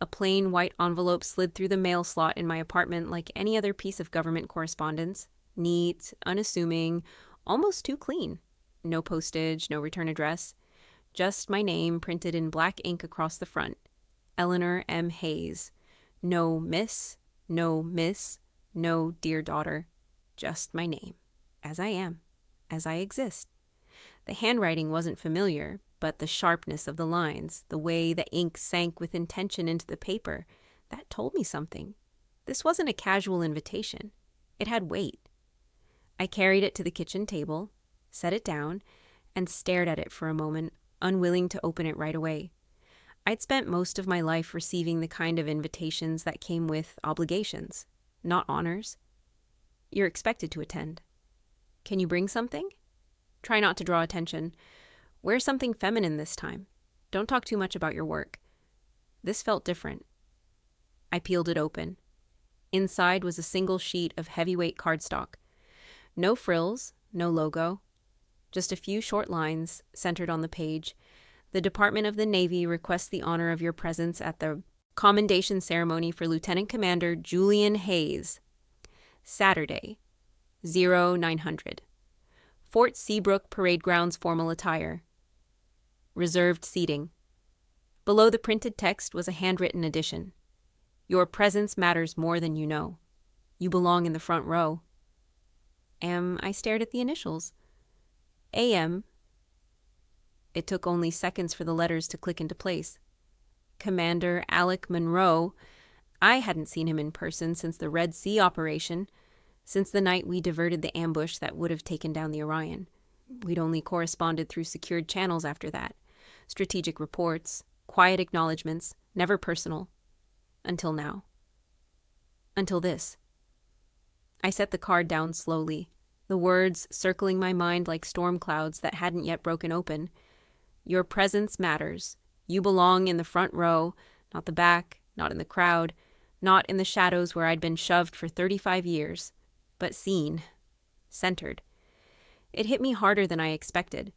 A plain white envelope slid through the mail slot in my apartment like any other piece of government correspondence. Neat, unassuming, almost too clean. No postage, no return address. Just my name printed in black ink across the front. Eleanor M. Hayes. No miss, no dear daughter. Just my name. As I am. As I exist. The handwriting wasn't familiar, but the sharpness of the lines, the way the ink sank with intention into the paper, that told me something. This wasn't a casual invitation. It had weight. I carried it to the kitchen table, set it down, and stared at it for a moment, unwilling to open it right away. I'd spent most of my life receiving the kind of invitations that came with obligations, not honors. You're expected to attend. Can you bring something? Try not to draw attention. Wear something feminine this time. Don't talk too much about your work. This felt different. I peeled it open. Inside was a single sheet of heavyweight cardstock. No frills, no logo. Just a few short lines centered on the page. The Department of the Navy requests the honor of your presence at the commendation ceremony for Lieutenant Commander Julian Hayes. Saturday, 0900. Fort Seabrook Parade Grounds formal attire. Reserved seating. Below the printed text was a handwritten addition. Your presence matters more than you know. You belong in the front row. I stared at the initials. AM. It took only seconds for the letters to click into place. Commander Alec Monroe. I hadn't seen him in person since the Red Sea operation, since the night we diverted the ambush that would have taken down the Orion. We'd only corresponded through secured channels after that. Strategic reports, quiet acknowledgments, never personal. Until now. Until this. I set the card down slowly, the words circling my mind like storm clouds that hadn't yet broken open. Your presence matters. You belong in the front row, not the back, not in the crowd, not in the shadows where I'd been shoved for 35 years, but seen, centered. It hit me harder than I expected.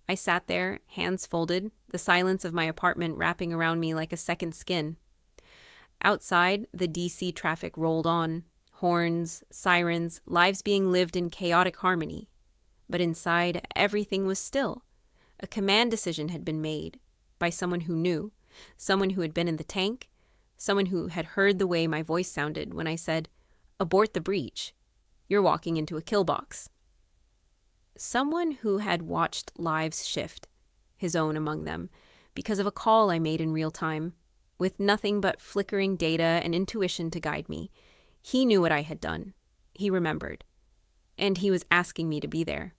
I sat there, hands folded, the silence of my apartment wrapping around me like a second skin. Outside, the DC traffic rolled on. Horns, sirens, lives being lived in chaotic harmony. But inside, everything was still. A command decision had been made by someone who knew, someone who had been in the tank, someone who had heard the way my voice sounded when I said, "Abort the breach. You're walking into a kill box." Someone who had watched lives shift, his own among them, because of a call I made in real time, with nothing but flickering data and intuition to guide me. He knew what I had done. He remembered. And he was asking me to be there.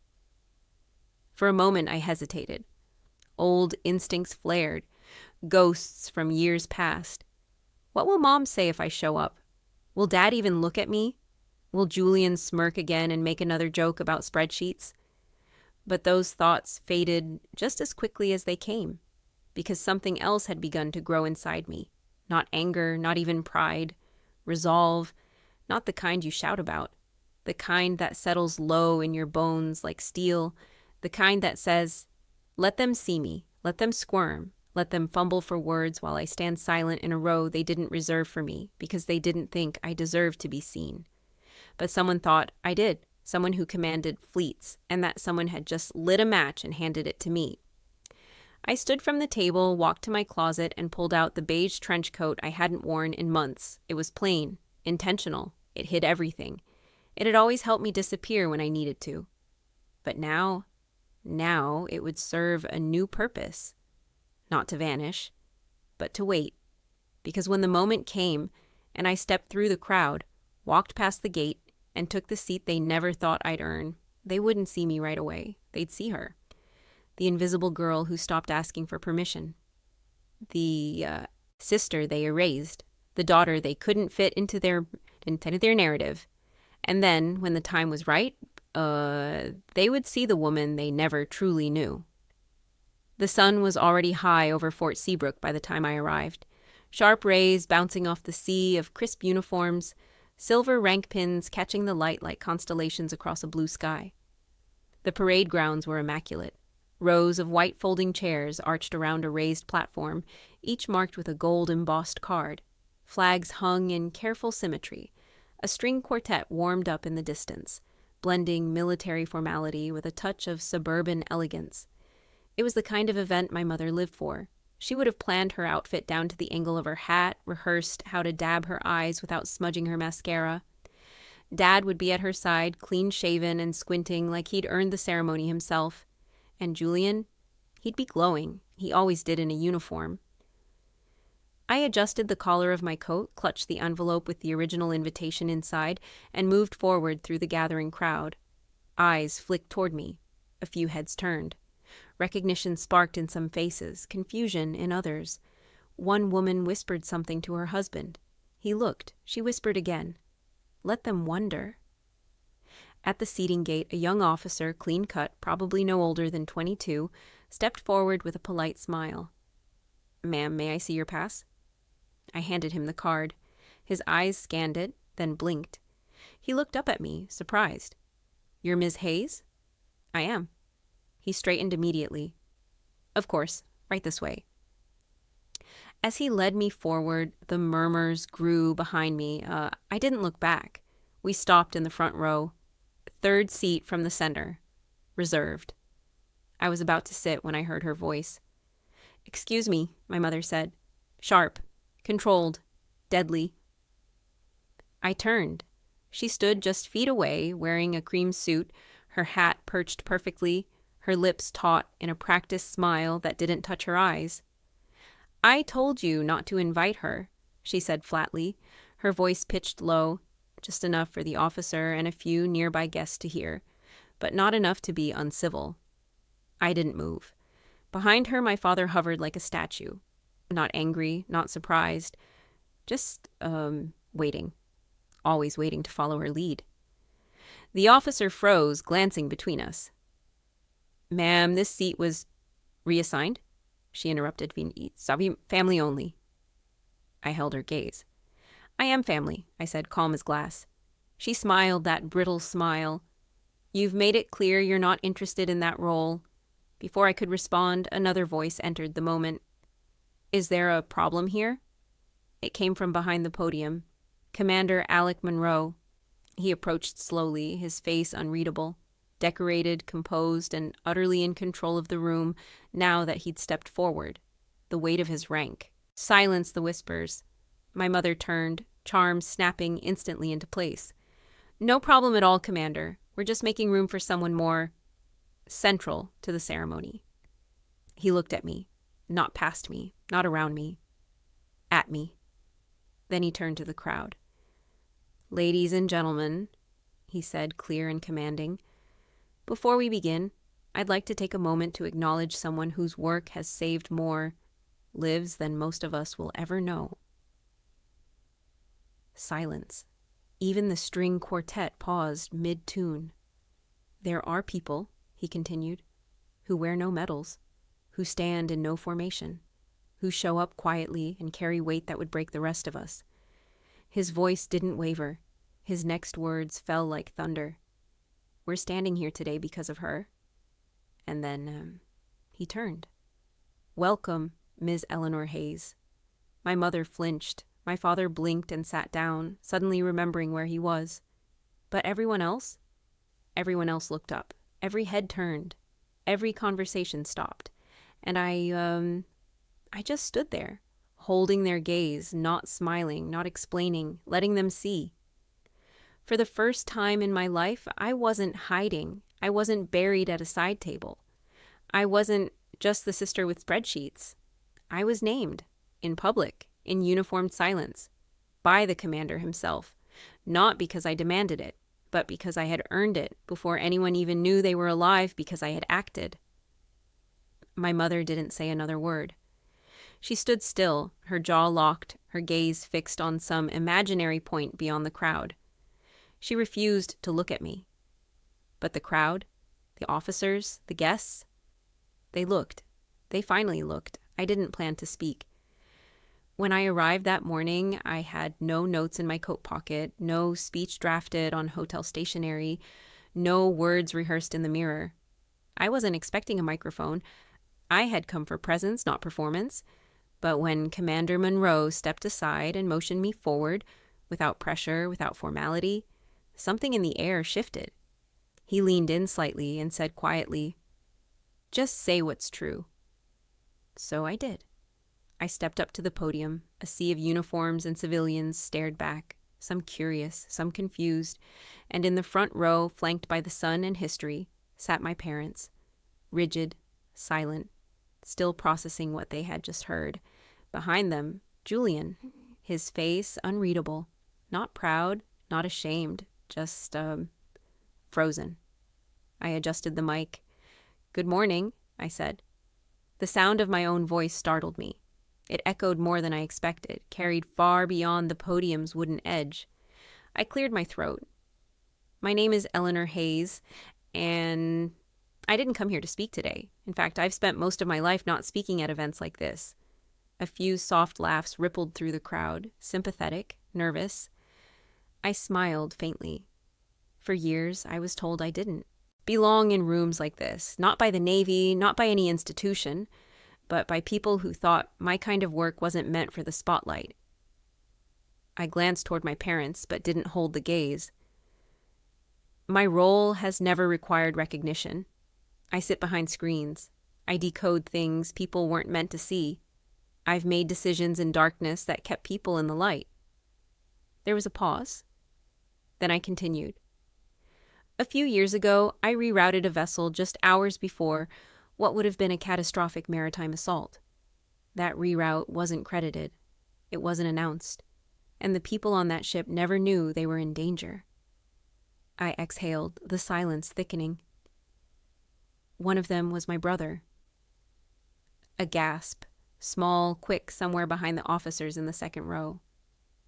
For a moment, I hesitated. Old instincts flared, ghosts from years past. What will Mom say if I show up? Will Dad even look at me? Will Julian smirk again and make another joke about spreadsheets? But those thoughts faded just as quickly as they came, because something else had begun to grow inside me. Not anger, not even pride. Resolve, not the kind you shout about. The kind that settles low in your bones like steel. The kind that says, let them see me, let them squirm, let them fumble for words while I stand silent in a row they didn't reserve for me because they didn't think I deserved to be seen. But someone thought I did, someone who commanded fleets, and that someone had just lit a match and handed it to me. I stood from the table, walked to my closet, and pulled out the beige trench coat I hadn't worn in months. It was plain, intentional. It hid everything. It had always helped me disappear when I needed to. But now it would serve a new purpose. Not to vanish, but to wait. Because when the moment came, and I stepped through the crowd, walked past the gate, and took the seat they never thought I'd earn, they wouldn't see me right away. They'd see her. The invisible girl who stopped asking for permission. The sister they erased. The daughter they couldn't fit into their narrative. And then, when the time was right, they would see the woman they never truly knew. The sun was already high over Fort Seabrook by the time I arrived. Sharp rays bouncing off the sea of crisp uniforms, silver rank pins catching the light like constellations across a blue sky. The parade grounds were immaculate. Rows of white folding chairs arched around a raised platform, each marked with a gold-embossed card. Flags hung in careful symmetry. A string quartet warmed up in the distance, blending military formality with a touch of suburban elegance. It was the kind of event my mother lived for. She would have planned her outfit down to the angle of her hat, rehearsed how to dab her eyes without smudging her mascara. Dad would be at her side, clean-shaven and squinting like he'd earned the ceremony himself. And Julian? He'd be glowing. He always did in a uniform. I adjusted the collar of my coat, clutched the envelope with the original invitation inside, and moved forward through the gathering crowd. Eyes flicked toward me. A few heads turned. Recognition sparked in some faces, confusion in others. One woman whispered something to her husband. He looked. She whispered again. Let them wonder. At the seating gate, a young officer, clean-cut, probably no older than 22, stepped forward with a polite smile. Ma'am, may I see your pass? I handed him the card. His eyes scanned it, then blinked. He looked up at me, surprised. You're Ms. Hayes? I am. He straightened immediately. Of course, right this way. As he led me forward, the murmurs grew behind me. I didn't look back. We stopped in the front row. Third seat from the center. Reserved. I was about to sit when I heard her voice. Excuse me, my mother said. Sharp. Controlled. Deadly. I turned. She stood just feet away, wearing a cream suit, her hat perched perfectly, her lips taut in a practiced smile that didn't touch her eyes. I told you not to invite her, she said flatly, her voice pitched low, just enough for the officer and a few nearby guests to hear, but not enough to be uncivil. I didn't move. Behind her, my father hovered like a statue. Not angry, not surprised, just, waiting. Always waiting to follow her lead. The officer froze, glancing between us. Ma'am, this seat was reassigned? She interrupted. Family only. I held her gaze. I am family, I said, calm as glass. She smiled that brittle smile. You've made it clear you're not interested in that role. Before I could respond, another voice entered the moment. Is there a problem here? It came from behind the podium. Commander Alec Monroe. He approached slowly, his face unreadable. Decorated, composed, and utterly in control of the room now that he'd stepped forward. The weight of his rank silenced the whispers. My mother turned, charms snapping instantly into place. No problem at all, Commander. We're just making room for someone more central to the ceremony. He looked at me, not past me, not around me, at me. Then he turned to the crowd. Ladies and gentlemen, he said, clear and commanding, before we begin, I'd like to take a moment to acknowledge someone whose work has saved more lives than most of us will ever know. Silence. Even the string quartet paused mid-tune. "There are people," he continued, "who wear no medals, who stand in no formation, who show up quietly and carry weight that would break the rest of us." His voice didn't waver. His next words fell like thunder. "We're standing here today because of her." And then, he turned. "Welcome, Ms. Eleanor Hayes." My mother flinched. My father blinked and sat down, suddenly remembering where he was. But everyone else? Everyone else looked up. Every head turned. Every conversation stopped. And I just stood there, holding their gaze, not smiling, not explaining, letting them see. For the first time in my life, I wasn't hiding. I wasn't buried at a side table. I wasn't just the sister with spreadsheets. I was named, in public, in uniformed silence, by the commander himself, not because I demanded it, but because I had earned it before anyone even knew they were alive because I had acted. My mother didn't say another word. She stood still, her jaw locked, her gaze fixed on some imaginary point beyond the crowd. She refused to look at me. But the crowd, the officers, the guests, they looked. They finally looked. I didn't plan to speak. When I arrived that morning, I had no notes in my coat pocket, no speech drafted on hotel stationery, no words rehearsed in the mirror. I wasn't expecting a microphone. I had come for presence, not performance. But when Commander Monroe stepped aside and motioned me forward, without pressure, without formality, something in the air shifted. He leaned in slightly and said quietly, "Just say what's true." So I did. I stepped up to the podium. A sea of uniforms and civilians stared back, some curious, some confused, and in the front row, flanked by the sun and history, sat my parents, rigid, silent, still processing what they had just heard. Behind them, Julian, his face unreadable, not proud, not ashamed, just, frozen. I adjusted the mic. "Good morning," I said. The sound of my own voice startled me. It echoed more than I expected, carried far beyond the podium's wooden edge. I cleared my throat. "My name is Eleanor Hayes, and I didn't come here to speak today. In fact, I've spent most of my life not speaking at events like this." A few soft laughs rippled through the crowd, sympathetic, nervous. I smiled faintly. For years, I was told I didn't belong in rooms like this, not by the Navy, not by any institution, but by people who thought my kind of work wasn't meant for the spotlight. I glanced toward my parents, but didn't hold the gaze. "My role has never required recognition. I sit behind screens. I decode things people weren't meant to see. I've made decisions in darkness that kept people in the light." There was a pause. Then I continued. "A few years ago, I rerouted a vessel just hours before what would have been a catastrophic maritime assault. That reroute wasn't credited. It wasn't announced. And the people on that ship never knew they were in danger." I exhaled, the silence thickening. "One of them was my brother." A gasp, small, quick, somewhere behind the officers in the second row.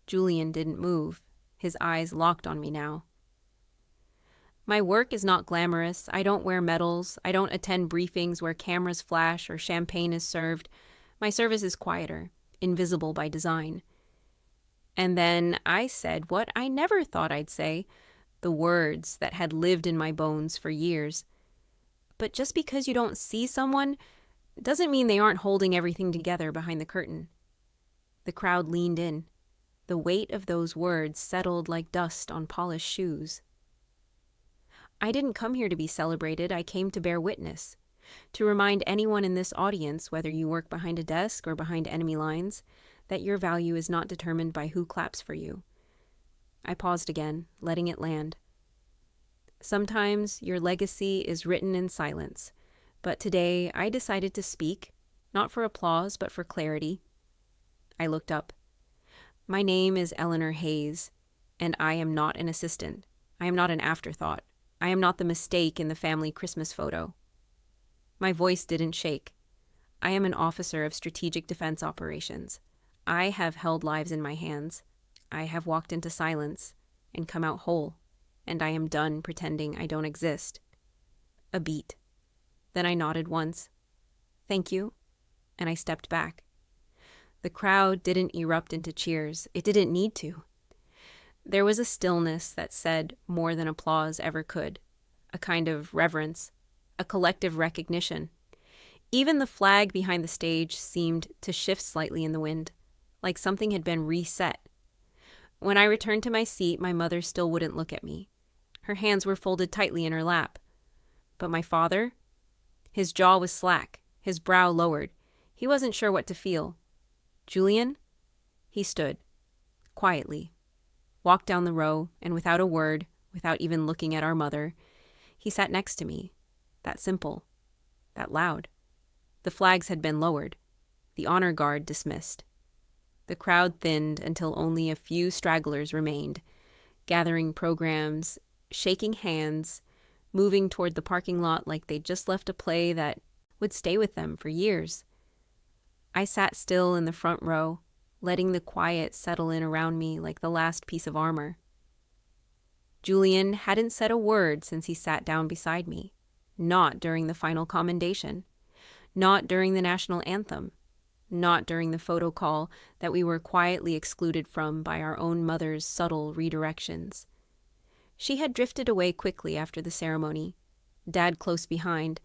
Julian didn't move, his eyes locked on me now. "My work is not glamorous. I don't wear medals. I don't attend briefings where cameras flash or champagne is served. My service is quieter, invisible by design." And then I said what I never thought I'd say, the words that had lived in my bones for years. "But just because you don't see someone doesn't mean they aren't holding everything together behind the curtain." The crowd leaned in. The weight of those words settled like dust on polished shoes. I didn't come here to be celebrated. I came to bear witness, to remind anyone in this audience, whether you work behind a desk or behind enemy lines, that your value is not determined by who claps for you. I paused again, letting it land. Sometimes your legacy is written in silence, but today I decided to speak, not for applause, but for clarity. I looked up. "My name is Eleanor Hayes, and I am not an assistant. I am not an afterthought. I am not the mistake in the family Christmas photo." My voice didn't shake. "I am an officer of strategic defense operations. I have held lives in my hands. I have walked into silence and come out whole, and I am done pretending I don't exist. A beat. Then I nodded once. Thank you. And I stepped back. The crowd didn't erupt into cheers. It didn't need to. There was a stillness that said more than applause ever could. A kind of reverence. A collective recognition. Even the flag behind the stage seemed to shift slightly in the wind, like something had been reset. When I returned to my seat, my mother still wouldn't look at me. Her hands were folded tightly in her lap. But my father? His jaw was slack, his brow lowered. He wasn't sure what to feel. Julian? He stood, quietly, walked down the row, and without a word, without even looking at our mother, he sat next to me. That simple. That loud. The flags had been lowered. The honor guard dismissed. The crowd thinned until only a few stragglers remained, gathering programs, shaking hands, moving toward the parking lot like they'd just left a play that would stay with them for years. I sat still in the front row, letting the quiet settle in around me like the last piece of armor. Julian hadn't said a word since he sat down beside me, not during the final commendation, not during the national anthem, not during the photo call that we were quietly excluded from by our own mother's subtle redirections. She had drifted away quickly after the ceremony, Dad close behind,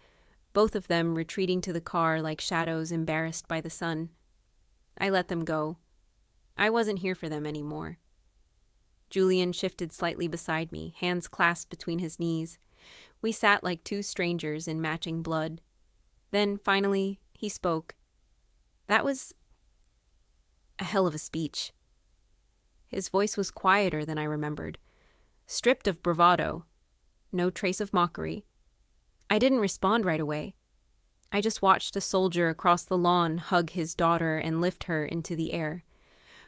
both of them retreating to the car like shadows embarrassed by the sun. I let them go. I wasn't here for them anymore. Julian shifted slightly beside me, hands clasped between his knees. We sat like two strangers in matching blood. Then, finally, he spoke. That was a hell of a speech. His voice was quieter than I remembered, stripped of bravado, no trace of mockery. I didn't respond right away. I just watched a soldier across the lawn hug his daughter and lift her into the air.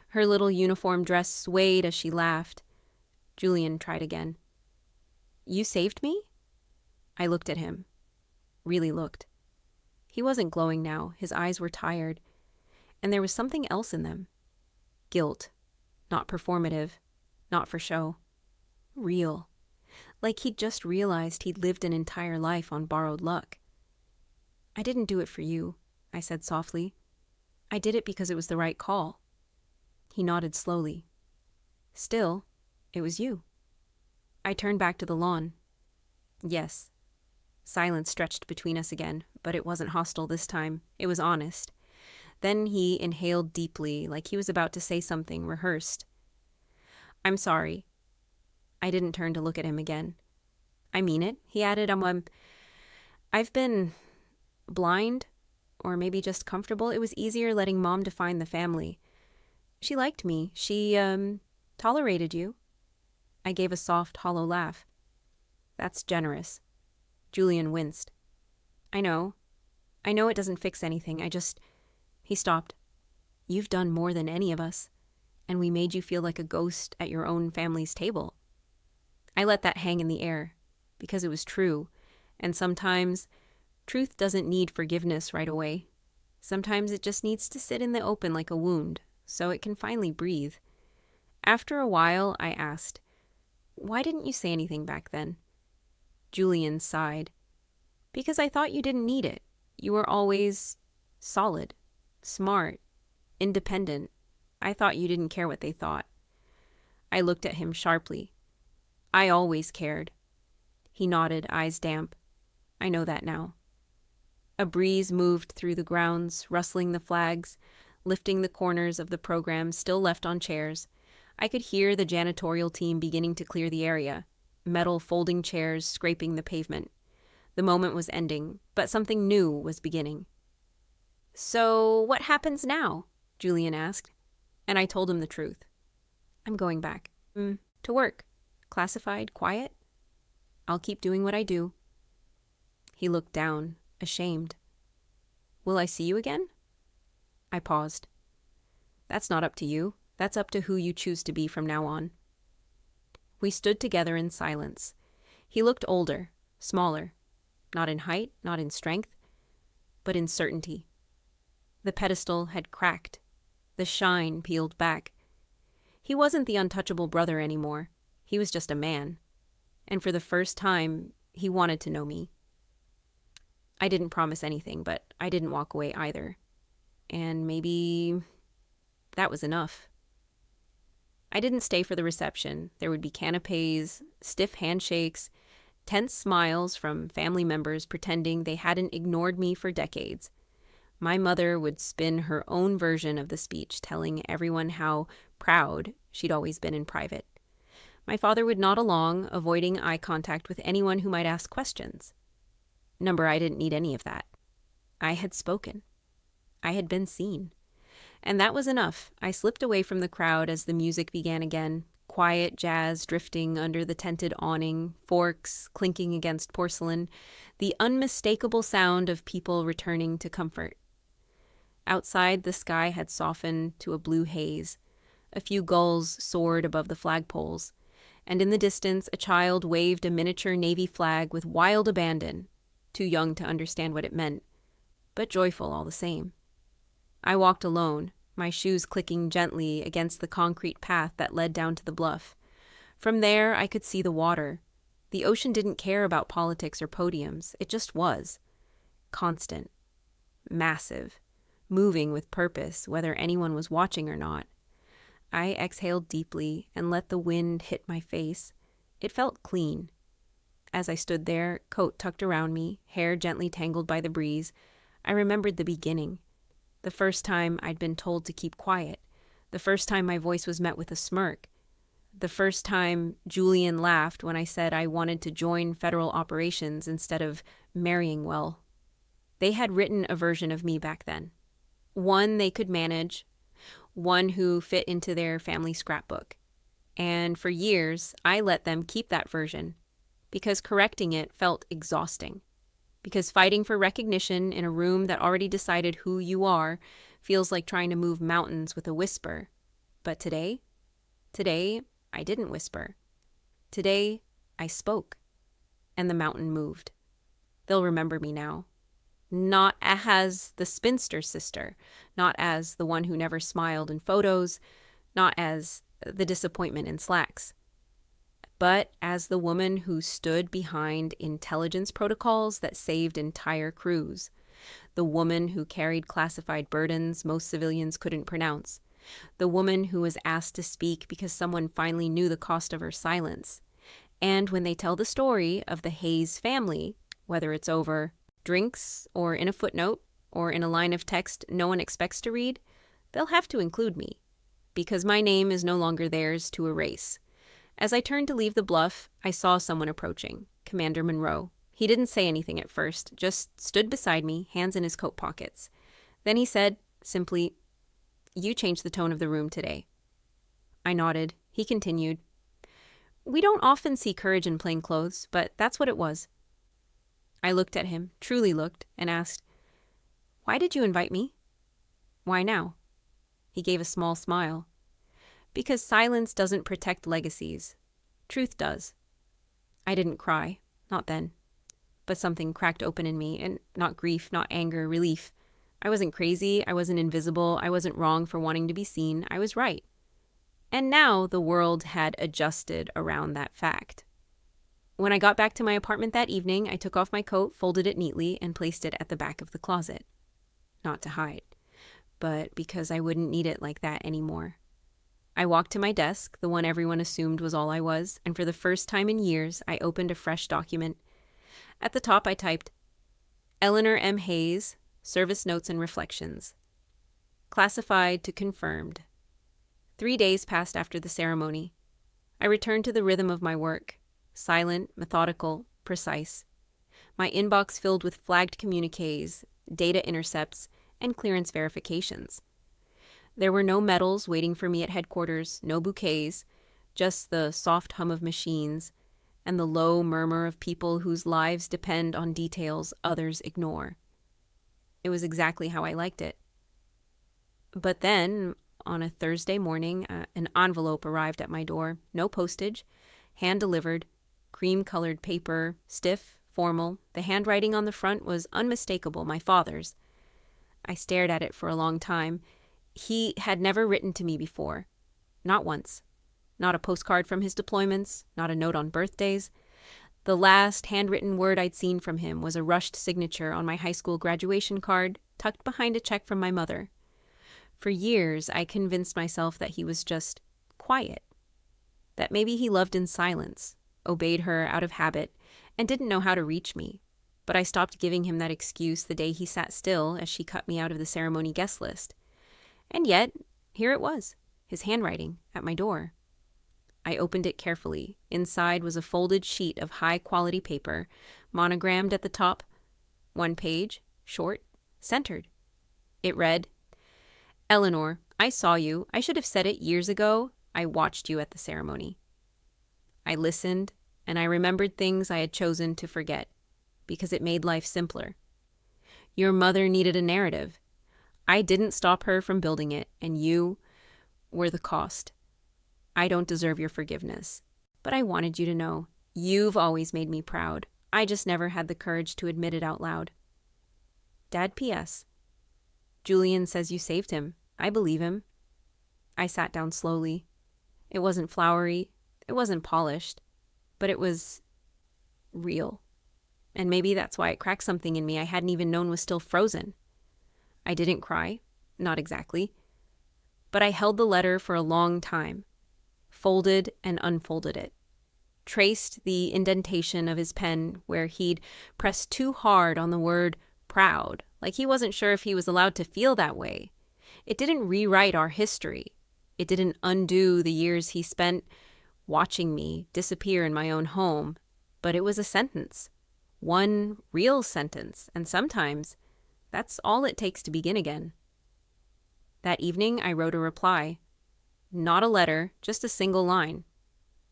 Her little uniform dress swayed as she laughed. Julian tried again. You saved me? I looked at him. Really looked. He wasn't glowing now. His eyes were tired. And there was something else in them. Guilt. Not performative. Not for show. Real. Like he'd just realized he'd lived an entire life on borrowed luck. I didn't do it for you, I said softly. I did it because it was the right call. He nodded slowly. Still, it was you. I turned back to the lawn. Yes. Silence stretched between us again, but it wasn't hostile this time. It was honest. Then he inhaled deeply, like he was about to say something rehearsed. I'm sorry. I didn't turn to look at him again. I mean it, he added. I've been blind, or maybe just comfortable. It was easier letting Mom define the family. She liked me. She, tolerated you. I gave a soft, hollow laugh. That's generous. Julian winced. I know it doesn't fix anything. He stopped. You've done more than any of us, and we made you feel like a ghost at your own family's table. I let that hang in the air, because it was true, and sometimes truth doesn't need forgiveness right away. Sometimes it just needs to sit in the open like a wound, so it can finally breathe. After a while, I asked, why didn't you say anything back then? Julian sighed. Because I thought you didn't need it. You were always solid, smart, independent. I thought you didn't care what they thought. I looked at him sharply. I always cared. He nodded, eyes damp. I know that now. A breeze moved through the grounds, rustling the flags, lifting the corners of the program still left on chairs. I could hear the janitorial team beginning to clear the area, metal folding chairs scraping the pavement. The moment was ending, but something new was beginning. So what happens now? Julian asked, and I told him the truth. I'm going back. To work. Classified, quiet. I'll keep doing what I do. He looked down, ashamed. Will I see you again? I paused. That's not up to you. That's up to who you choose to be from now on. We stood together in silence. He looked older, smaller. Not in height, not in strength, but in certainty. The pedestal had cracked. The shine peeled back. He wasn't the untouchable brother anymore. He was just a man. And for the first time, he wanted to know me. I didn't promise anything, but I didn't walk away either. And maybe that was enough. I didn't stay for the reception. There would be canapes, stiff handshakes, tense smiles from family members pretending they hadn't ignored me for decades. My mother would spin her own version of the speech, telling everyone how proud she'd always been in private. My father would nod along, avoiding eye contact with anyone who might ask questions. Number, I didn't need any of that. I had spoken. I had been seen. And that was enough. I slipped away from the crowd as the music began again, quiet jazz drifting under the tented awning, forks clinking against porcelain, the unmistakable sound of people returning to comfort. Outside, the sky had softened to a blue haze. A few gulls soared above the flagpoles, and in the distance a child waved a miniature Navy flag with wild abandon, too young to understand what it meant, but joyful all the same. I walked alone, my shoes clicking gently against the concrete path that led down to the bluff. From there, I could see the water. The ocean didn't care about politics or podiums. It just was. Constant. Massive. Moving with purpose, whether anyone was watching or not. I exhaled deeply and let the wind hit my face. It felt clean. As I stood there, coat tucked around me, hair gently tangled by the breeze, I remembered the beginning. The first time I'd been told to keep quiet. The first time my voice was met with a smirk. The first time Julian laughed when I said I wanted to join federal operations instead of marrying well. They had written a version of me back then. One they could manage, one who fit into their family scrapbook. And for years, I let them keep that version, because correcting it felt exhausting. Because fighting for recognition in a room that already decided who you are feels like trying to move mountains with a whisper. But today, I didn't whisper. Today, I spoke, and the mountain moved. They'll remember me now. Not as the spinster sister, not as the one who never smiled in photos, not as the disappointment in slacks, but as the woman who stood behind intelligence protocols that saved entire crews, the woman who carried classified burdens most civilians couldn't pronounce, the woman who was asked to speak because someone finally knew the cost of her silence. And when they tell the story of the Hayes family, whether it's over drinks or in a footnote or in a line of text no one expects to read, they'll have to include me, because my name is no longer theirs to erase. As I turned to leave the bluff, I saw someone approaching, Commander Monroe. He didn't say anything at first, just stood beside me, hands in his coat pockets. Then he said, simply, "You changed the tone of the room today." I nodded. He continued, "We don't often see courage in plain clothes, but that's what it was." I looked at him, truly looked, and asked, "Why did you invite me?" "Why now?" He gave a small smile. "Because silence doesn't protect legacies. Truth does." I didn't cry, not then. But something cracked open in me, and not grief, not anger, relief. I wasn't crazy, I wasn't invisible, I wasn't wrong for wanting to be seen, I was right. And now the world had adjusted around that fact. When I got back to my apartment that evening, I took off my coat, folded it neatly, and placed it at the back of the closet. Not to hide, but because I wouldn't need it like that anymore. I walked to my desk, the one everyone assumed was all I was, and for the first time in years, I opened a fresh document. At the top, I typed, Eleanor M. Hayes, Service Notes and Reflections. Classified to confirmed. 3 days passed after the ceremony. I returned to the rhythm of my work. Silent, methodical, precise. My inbox filled with flagged communiques, data intercepts, and clearance verifications. There were no medals waiting for me at headquarters, no bouquets, just the soft hum of machines and the low murmur of people whose lives depend on details others ignore. It was exactly how I liked it. But then, on a Thursday morning, an envelope arrived at my door, no postage, hand-delivered, cream-colored paper, stiff, formal. The handwriting on the front was unmistakable, my father's. I stared at it for a long time. He had never written to me before. Not once. Not a postcard from his deployments, not a note on birthdays. The last handwritten word I'd seen from him was a rushed signature on my high school graduation card, tucked behind a check from my mother. For years, I convinced myself that he was just quiet. That maybe he loved in silence, obeyed her out of habit, and didn't know how to reach me. But I stopped giving him that excuse the day he sat still as she cut me out of the ceremony guest list. And yet, here it was, his handwriting, at my door. I opened it carefully. Inside was a folded sheet of high-quality paper, monogrammed at the top, one page, short, centered. It read, "Eleanor, I saw you. I should have said it years ago. I watched you at the ceremony." I listened, and I remembered things I had chosen to forget, because it made life simpler. Your mother needed a narrative. I didn't stop her from building it, and you were the cost. I don't deserve your forgiveness, but I wanted you to know you've always made me proud. I just never had the courage to admit it out loud. Dad, P.S. Julian says you saved him. I believe him. I sat down slowly. It wasn't flowery, it wasn't polished, but it was real. And maybe that's why it cracked something in me I hadn't even known was still frozen. I didn't cry, not exactly, but I held the letter for a long time, folded and unfolded it, traced the indentation of his pen where he'd pressed too hard on the word proud, like he wasn't sure if he was allowed to feel that way. It didn't rewrite our history. It didn't undo the years he spent watching me disappear in my own home, but it was a sentence. One real sentence, and sometimes that's all it takes to begin again. That evening, I wrote a reply. Not a letter, just a single line.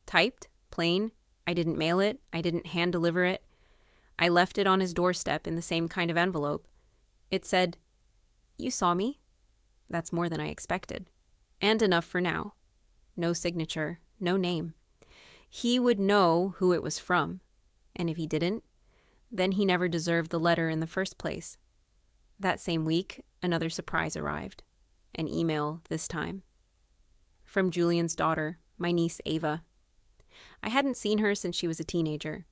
Typed, plain. I didn't mail it. I didn't hand deliver it. I left it on his doorstep in the same kind of envelope. It said, "You saw me." That's more than I expected. And enough for now. No signature, no name. He would know who it was from. And if he didn't, then he never deserved the letter in the first place. That same week, another surprise arrived. An email this time. From Julian's daughter, my niece Ava. I hadn't seen her since she was a teenager.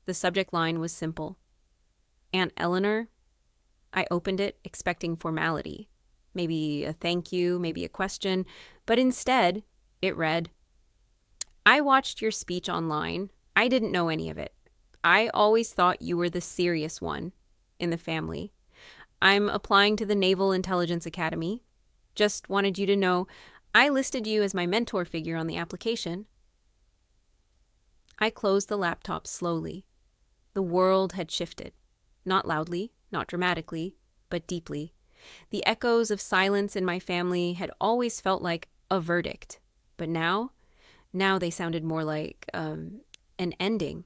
The subject line was simple. Aunt Eleanor. I opened it expecting formality. Maybe a thank you, maybe a question, but instead, it read, "I watched your speech online. I didn't know any of it. I always thought you were the serious one in the family. I'm applying to the Naval Intelligence Academy. Just wanted you to know I listed you as my mentor figure on the application." I closed the laptop slowly. The world had shifted. Not loudly, not dramatically, but deeply. The echoes of silence in my family had always felt like a verdict, but now they sounded more like an ending.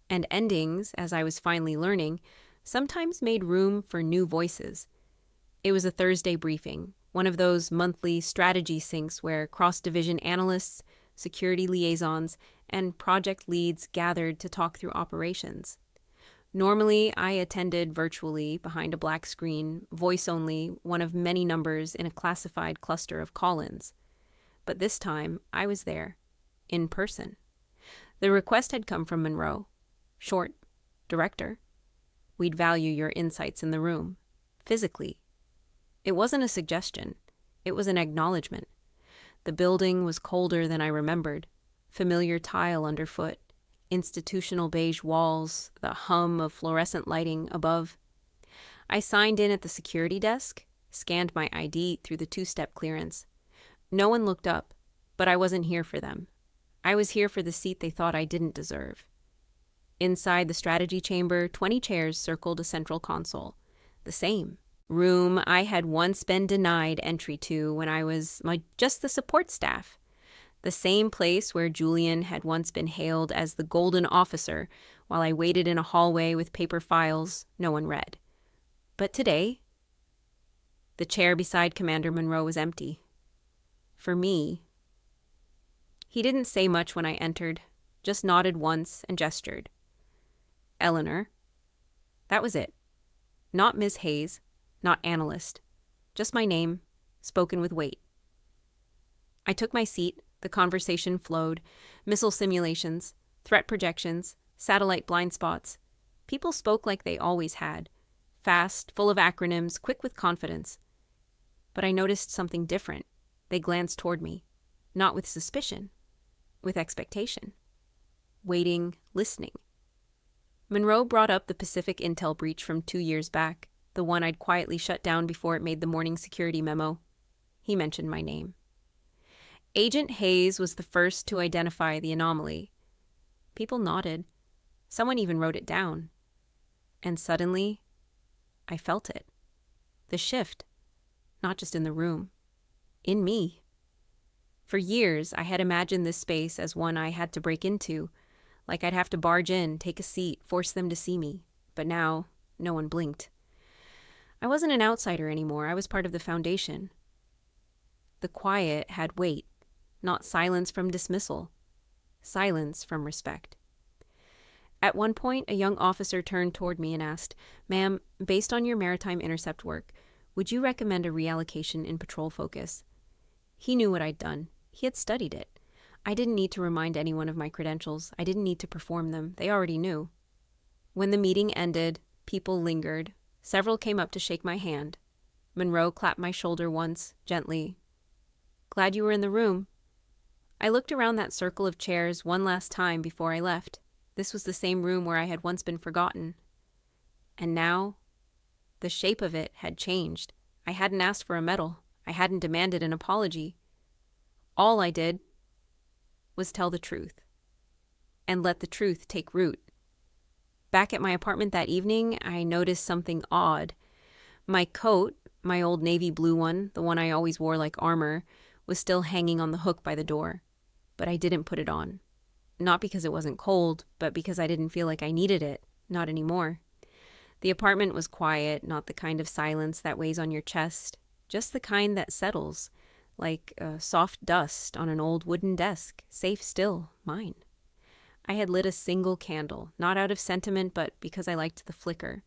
And endings, as I was finally learning, sometimes made room for new voices. It was a Thursday briefing, one of those monthly strategy syncs where cross-division analysts, security liaisons, and project leads gathered to talk through operations. Normally, I attended virtually behind a black screen, voice only, one of many numbers in a classified cluster of call-ins. But this time, I was there, in person. The request had come from Monroe. Short, "Director, we'd value your insights in the room, physically." It wasn't a suggestion. It was an acknowledgement. The building was colder than I remembered. Familiar tile underfoot. Institutional beige walls, the hum of fluorescent lighting above. I signed in at the security desk, scanned my ID through the two-step clearance. No one looked up, but I wasn't here for them. I was here for the seat they thought I didn't deserve. Inside the strategy chamber, 20 chairs circled a central console. The same room I had once been denied entry to when I was just the support staff. The same place where Julian had once been hailed as the golden officer while I waited in a hallway with paper files no one read. But today, the chair beside Commander Monroe was empty. For me. He didn't say much when I entered, just nodded once and gestured. "Eleanor." That was it. Not Ms. Hayes, not analyst. Just my name, spoken with weight. I took my seat, The conversation flowed. Missile simulations, threat projections, satellite blind spots. People spoke like they always had. Fast, full of acronyms, quick with confidence. But I noticed something different. They glanced toward me. Not with suspicion. With expectation. Waiting, listening. Monroe brought up the Pacific intel breach from 2 years back, the one I'd quietly shut down before it made the morning security memo. He mentioned my name. Agent Hayes was the first to identify the anomaly. People nodded. Someone even wrote it down. And suddenly, I felt it. The shift. Not just in the room. In me. For years, I had imagined this space as one I had to break into, like I'd have to barge in, take a seat, force them to see me. But now, no one blinked. I wasn't an outsider anymore. I was part of the foundation. The quiet had weight, not silence from dismissal. Silence from respect. At one point, a young officer turned toward me and asked, "Ma'am, based on your maritime intercept work, would you recommend a reallocation in patrol focus?" He knew what I'd done. He had studied it. I didn't need to remind anyone of my credentials. I didn't need to perform them. They already knew. When the meeting ended, people lingered. Several came up to shake my hand. Monroe clapped my shoulder once, gently. "Glad you were in the room." I looked around that circle of chairs one last time before I left. This was the same room where I had once been forgotten. And now, the shape of it had changed. I hadn't asked for a medal. I hadn't demanded an apology. All I did was tell the truth. And let the truth take root. Back at my apartment that evening, I noticed something odd. My coat, my old navy blue one, the one I always wore like armor, was still hanging on the hook by the door. But I didn't put it on. Not because it wasn't cold, but because I didn't feel like I needed it. Not anymore. The apartment was quiet, not the kind of silence that weighs on your chest, just the kind that settles, like soft dust on an old wooden desk, safe still, mine. I had lit a single candle, not out of sentiment, but because I liked the flicker,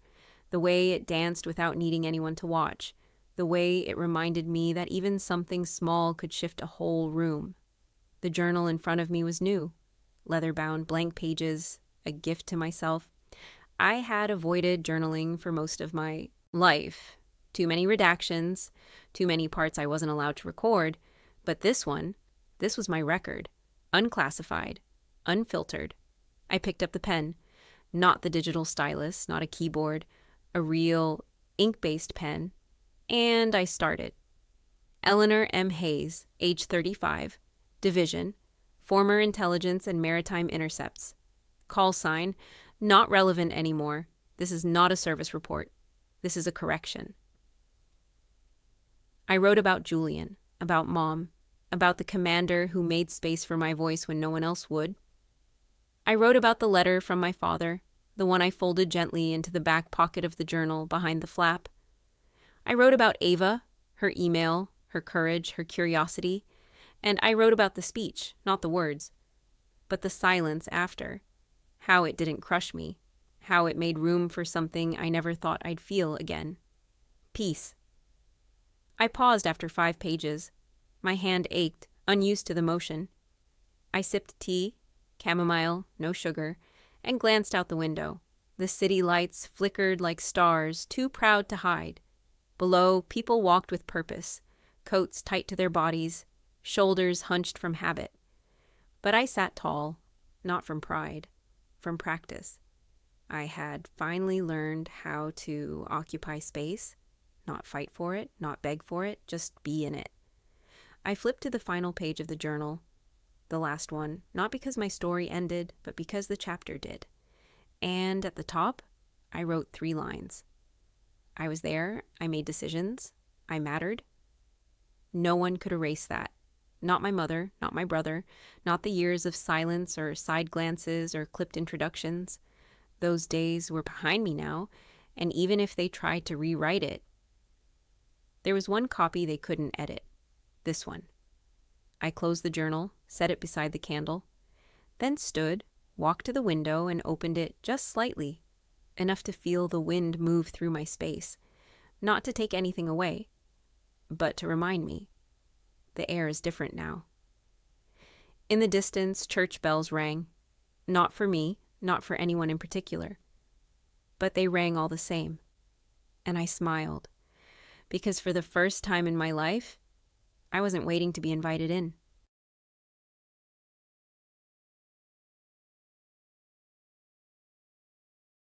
the way it danced without needing anyone to watch, the way it reminded me that even something small could shift a whole room. The journal in front of me was new. Leather-bound, blank pages, a gift to myself. I had avoided journaling for most of my life. Too many redactions, too many parts I wasn't allowed to record, but this was my record. Unclassified, unfiltered. I picked up the pen, not the digital stylus, not a keyboard, a real ink-based pen, and I started. Eleanor M. Hayes, age 35, Division, Former Intelligence and Maritime Intercepts. Call sign, not relevant anymore. This is not a service report. This is a correction. I wrote about Julian, about Mom, about the commander who made space for my voice when no one else would. I wrote about the letter from my father, the one I folded gently into the back pocket of the journal behind the flap. I wrote about Ava, her email, her courage, her curiosity, and I wrote about the speech, not the words, but the silence after, how it didn't crush me, how it made room for something I never thought I'd feel again. Peace. I paused after 5 pages. My hand ached, unused to the motion. I sipped tea, chamomile, no sugar, and glanced out the window. The city lights flickered like stars, too proud to hide. Below, people walked with purpose, coats tight to their bodies, shoulders hunched from habit. But I sat tall, not from pride, from practice. I had finally learned how to occupy space, not fight for it, not beg for it, just be in it. I flipped to the final page of the journal, the last one, not because my story ended, but because the chapter did. And at the top, I wrote 3 lines. I was there, I made decisions, I mattered. No one could erase that. Not my mother, not my brother, not the years of silence or side glances or clipped introductions. Those days were behind me now, and even if they tried to rewrite it, there was one copy they couldn't edit. This one. I closed the journal, set it beside the candle, then stood, walked to the window and opened it just slightly, enough to feel the wind move through my space, not to take anything away, but to remind me. The air is different now. In the distance, church bells rang. Not for me, not for anyone in particular. But they rang all the same. And I smiled, because for the first time in my life, I wasn't waiting to be invited in.